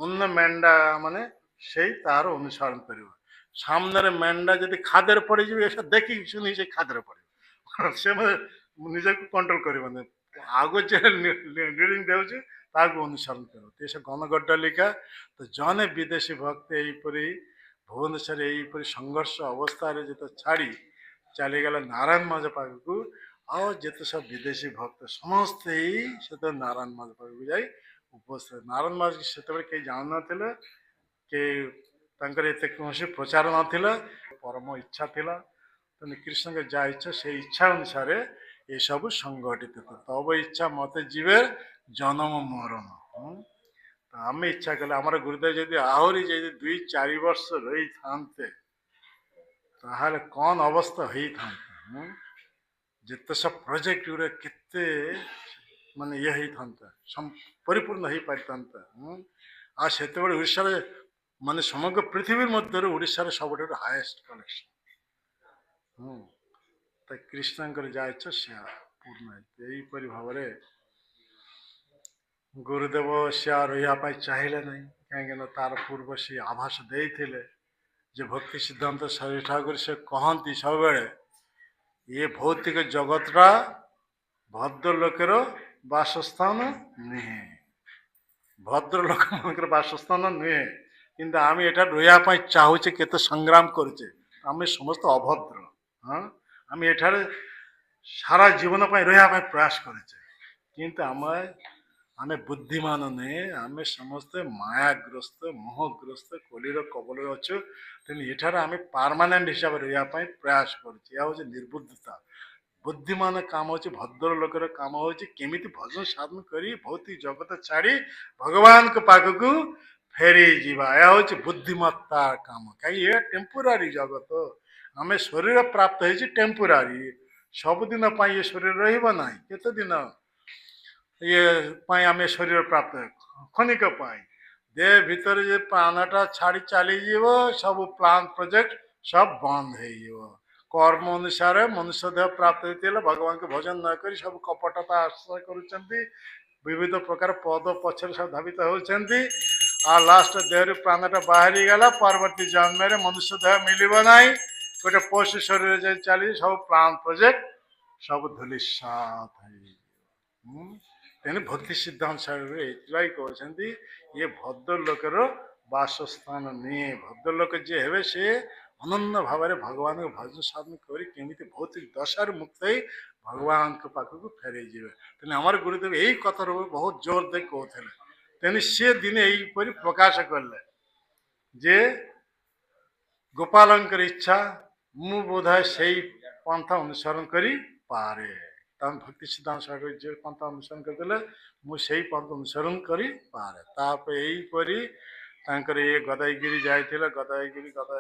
ଅନ୍ୟ ମେଣ୍ଢା ମାନେ ସେଇ ତାର ଅନୁସରଣ କରିବ। ସାମ୍ନାରେ ମେଣ୍ଢା ଯଦି ଖାଦ୍ୟରେ ପଡ଼ିଯିବ ଏସବୁ ଦେଖିକି ଶୁଣି ସେ ଖାଦ୍ୟରେ ପଡ଼ିବ, ସେମାନେ ନିଜକୁ କଣ୍ଟ୍ରୋଲ କରିବନି। ଆଗ ଯେ ଲିଡ଼ିଂ ଦେଉଛି ତାହାକୁ ଅନୁସରଣ କରିବ। ସେ ଗଣଗଡ୍ଡଲିକା। ତ ଜଣେ ବିଦେଶୀ ଭକ୍ତ ଏହିପରି ଭୁବନେଶ୍ୱରରେ ଏହିପରି ସଂଘର୍ଷ ଅବସ୍ଥାରେ ଯେତେ ଛାଡ଼ି ଚାଲିଗଲା ନାରାୟଣ ମାଝ ପାଖକୁ, ଆଉ ଯେତେ ସବୁ ବିଦେଶୀ ଭକ୍ତ ସମସ୍ତେ ସେତେବେଳେ ନାରାୟଣ ମାଝ ପାଖକୁ ଯାଇ ଉପସ୍ଥିତ। ନାରାୟଣ ମାଝ ସେତେବେଳେ କେହି ଜାଣୁନଥିଲେ, କେହି ତାଙ୍କର ଏତେ କୌଣସି ପ୍ରଚାର ନଥିଲା, ପରମ ଇଚ୍ଛା ଥିଲା। ତେଣୁ କୃଷ୍ଣଙ୍କ ଯାହା ଇଚ୍ଛା ସେଇ ଇଚ୍ଛା ଅନୁସାରେ ଏସବୁ ସଂଗଠିତ। ତବ ଇଚ୍ଛା ମତେ ଯିବେ ଜନମ ମରଣ। ତ ଆମେ ଇଚ୍ଛା କଲେ ଆମର ଗୁରୁଦେବ ଯଦି ଆହୁରି ଯଦି 2-4 ବର୍ଷ ରହିଥାନ୍ତେ ତାହେଲେ କ'ଣ ଅବସ୍ଥା ହେଇଥାନ୍ତା। ଯେତେ ସବୁ ପ୍ରୋଜେକ୍ଟ ଗୁଡ଼ା କେତେ ମାନେ ଇଏ ହେଇଥାନ୍ତା, ପରିପୂର୍ଣ୍ଣ ହେଇପାରିଥାନ୍ତା। ଆଉ ସେତେବେଳେ ଓଡ଼ିଶାରେ ମାନେ ସମଗ୍ର ପୃଥିବୀ ମଧ୍ୟରୁ ଓଡ଼ିଶାରେ ସବୁଠାରୁ ହାଏଷ୍ଟ କଲେକ୍ସନ। ତ କୃଷ୍ଣଙ୍କର ଯାହା ଇଚ୍ଛା ସେ ପୂର୍ଣ୍ଣ ହେଇଛି। ଏହିପରି ଭାବରେ ଗୁରୁଦେବ ସେ ରହିବା ପାଇଁ ଚାହିଁଲେ ନାହିଁ, କାହିଁକିନା ତାର ପୂର୍ବ ସେ ଆଭାସ ଦେଇଥିଲେ ଯେ ଭକ୍ତି ସିଦ୍ଧାନ୍ତ ସାରଥୀ ଠାକୁର ସେ କହନ୍ତି ସବୁବେଳେ ଏ ଭୌତିକ ଜଗତଟା ଭଦ୍ରଲୋକର ବାସସ୍ଥାନ ନୁହେଁ, ଭଦ୍ରଲୋକମାନଙ୍କର ବାସସ୍ଥାନ ନୁହେଁ। କିନ୍ତୁ ଆମେ ଏଠାରେ ରହିବା ପାଇଁ ଚାହୁଁଛେ, କେତେ ସଂଗ୍ରାମ କରୁଛେ, ଆମେ ସମସ୍ତେ ଅଭଦ୍ର। ଆମେ ଏଠାରେ ସାରା ଜୀବନ ପାଇଁ ରହିବା ପାଇଁ ପ୍ରୟାସ କରୁଛେ, କିନ୍ତୁ ଆମେ ବୁଦ୍ଧିମାନ ନୁହେଁ, ଆମେ ସମସ୍ତେ ମାୟାଗ୍ରସ୍ତ ମୋହଗ୍ରସ୍ତ କଲିର କବଳରେ ଅଛୁ। ତେଣୁ ଏଠାରେ ଆମେ ପରମାନେଣ୍ଟ ହିସାବରେ ରହିବା ପାଇଁ ପ୍ରୟାସ କରୁଛେ। ଏହା ହେଉଛି ନିର୍ବୁଦ୍ଧତା। ବୁଦ୍ଧିମାନ କାମ ହେଉଛି, ଭଦ୍ର ଲୋକର କାମ ହେଉଛି କେମିତି ଭଜନ ସାଧନ କରି ଭୌତିକ ଜଗତ ଛାଡ଼ି ଭଗବାନଙ୍କ ପାଖକୁ फेरी जीवा या होची बुद्धिमत्ता काम कहीं ये टेम्पोरारी जगत आमे शरीर प्राप्त है टेम्पोरारी सबुदिन ये शरीर रहिबा नाही केते दिन ये पाई आमे शरीर प्राप्त क्षणिक पाई देह भीतर जे प्राणटा छाड़ी चली जीव सब प्लान प्रोजेक्ट सब बंद हो कर्म अनुसार मनुष्य देह प्राप्त होते भगवान के भजन न करी सब कपटता आश्रय करुचंती विविध प्रकार पद पछर सब धावित होचंती आ लास्ट देह प्राणटा बाहरी गला परवर्ती जन्म रे मनुष्य देह मिलिबो नाही गोटे पशु शरीर जे चली सब प्लान प्रोजेक्ट सब धूलिसात है तेने भक्ति सिद्धांत सागर एथि कहते ये भद्रलोकर बासस्थान नहीं भद्रलोक जे हे से अनन्य भाव में भगवान को भजन साधन कमी भौतिक दशार मुक्त ही भगवान के पाखक फेरे जी तेने हमारे गुरुदेव यही कथा बहुत जोर दे कहते तेने से दिन यहीपरि प्रकाश कले जे गोपालंकर इच्छा मु बोधाय से पंथा अनुसरण करी पारे भक्ति सिद्धांत सागर जो पंथ अनुसरण करते मुझे पंथ अनुसरण करी पारे तापर यहीपरि ये गदाईगिरी जाइए गदाईगिरी गदा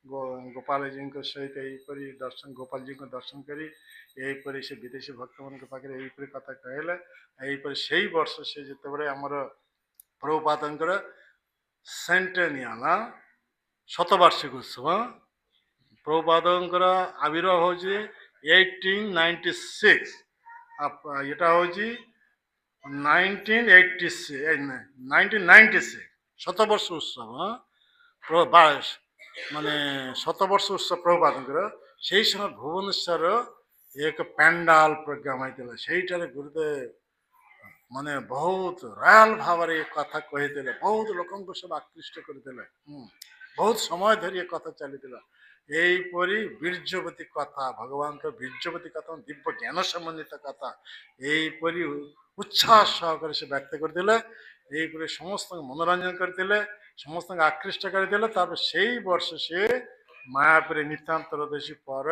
गोपाल जी सहित यहीपरि दर्शन गोपाल जी को दर्शन करी यहीपरि से विदेशी भक्त मान पाखे यहीपरि कथा कहले यहीपरि से वर्ष से जिते आमर प्रभुपादंकर सेंटेनियल शतवार्षिक उत्सव प्रभुपादंकर आविर्भाव हो 1896 এটা হচ্ছে 1996 শতবর্ষ উৎসব মানে শতবর্ষ উৎসব প্রভুপাদଙ୍କର সেই সময় ভুবনেশ্বর এক প্যান্ডাল প্রোগ্রাম হয়েছিল সেইটারে গুরুদেব মানে বহুত রয়াল ভাବରେ কথা কহিଥିଲେ ବହୁତ ଲୋକଙ୍କୁ ସବୁ আকৃষ্ট କରିଥିଲେ ବହୁତ ସମୟ ଧରି ଏ କଥା ଚାଲିଥିଲା यहीपरि बीर्जवती कथा भगवान का बीर्जवती कथा दिव्य ज्ञान सम्बन्धित कथा यहीपरि उत्साह सहकार से व्यक्त करते यहीपरि समस्त मनोरंजन करते समस्त आकृष्ट करते से वर्ष से मायापुर नितांत त्रयोदशी पर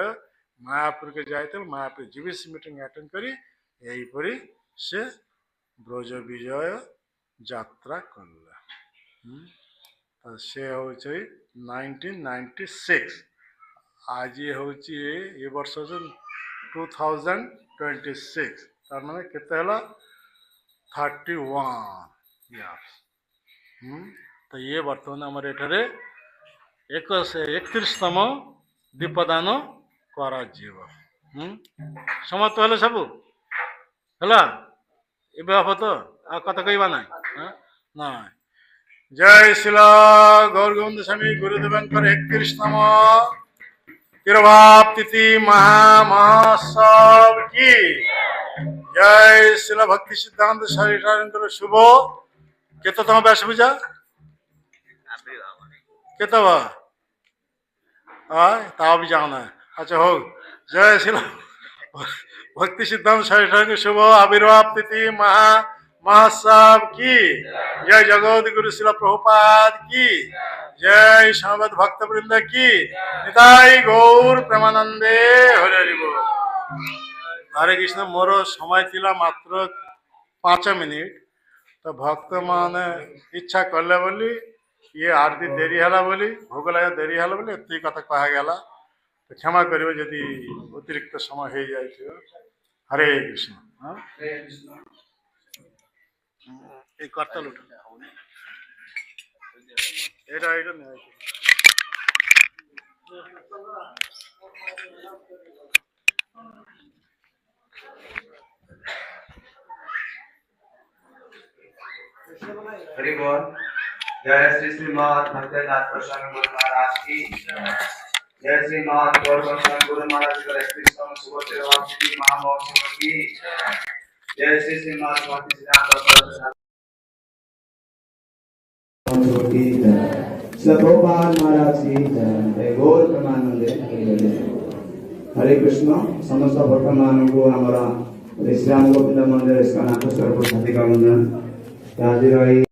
मायापुर के जाते मायापुर जीबीसी मीटिंग अटेंड करी यहीपरि से ब्रज विजय यात्रा करला से हूँ 1996 आज ये हूँ ये वर्ष 2026 तार माने केते हला 31 इयर्स तो ये वर्तमान आमर एठारे 31तम दीपदान करा जीव समाप्त हेले सब हला एबे हब तो आ कथा कहबा ना ना जय शिला गौरगोविंद स्वामी गुरुदेवंकर 31तम तिरुभाव तिथि महामहोत्सव की जय शिला भक्ति सिद्धांत शरीर शुभ केतम व्यास पूजा केतवा ता भी जाना है अच्छा हो जय शिला भक्ति सिद्धांत शरीर शुभ आविर्भाव तिथि महोत्सव की जय जगत गुरु शिला प्रभुपाद की जय समवेत भक्त वृंद की निताई गौर प्रेमानंदे हरे हरि बोल हरे कृष्ण मोर समय थिला मात्र 5 मिनिट तो भक्त मान इच्छा कले बोली ये आरती देरी है बोली भोग लगा देरी है बोली एत कथा कह गला तो क्षमा करियो यदि अतिरिक्त समय हो जाए हरे कृष्ण एक करतल उठ एटा एटा नहीं हरि बोल जय श्री श्रीमद भक्तिदास प्रसन्न गुरु महाराज की जय श्रीमद गौरवंदन गुरु महाराज का 31वां शुभ तिरुभाव तिथि महामहोत्सव की जय श्री श्रीमद भक्ति सिद्धांत प्रभुपाद महाराज की जय गौर प्रेमानंदे हरे कृष्ण समस्त भक्त मानव को हमारा श्री राम गोविंद मंदिर इसका नाम स्वरूप हार्दिक वंदन।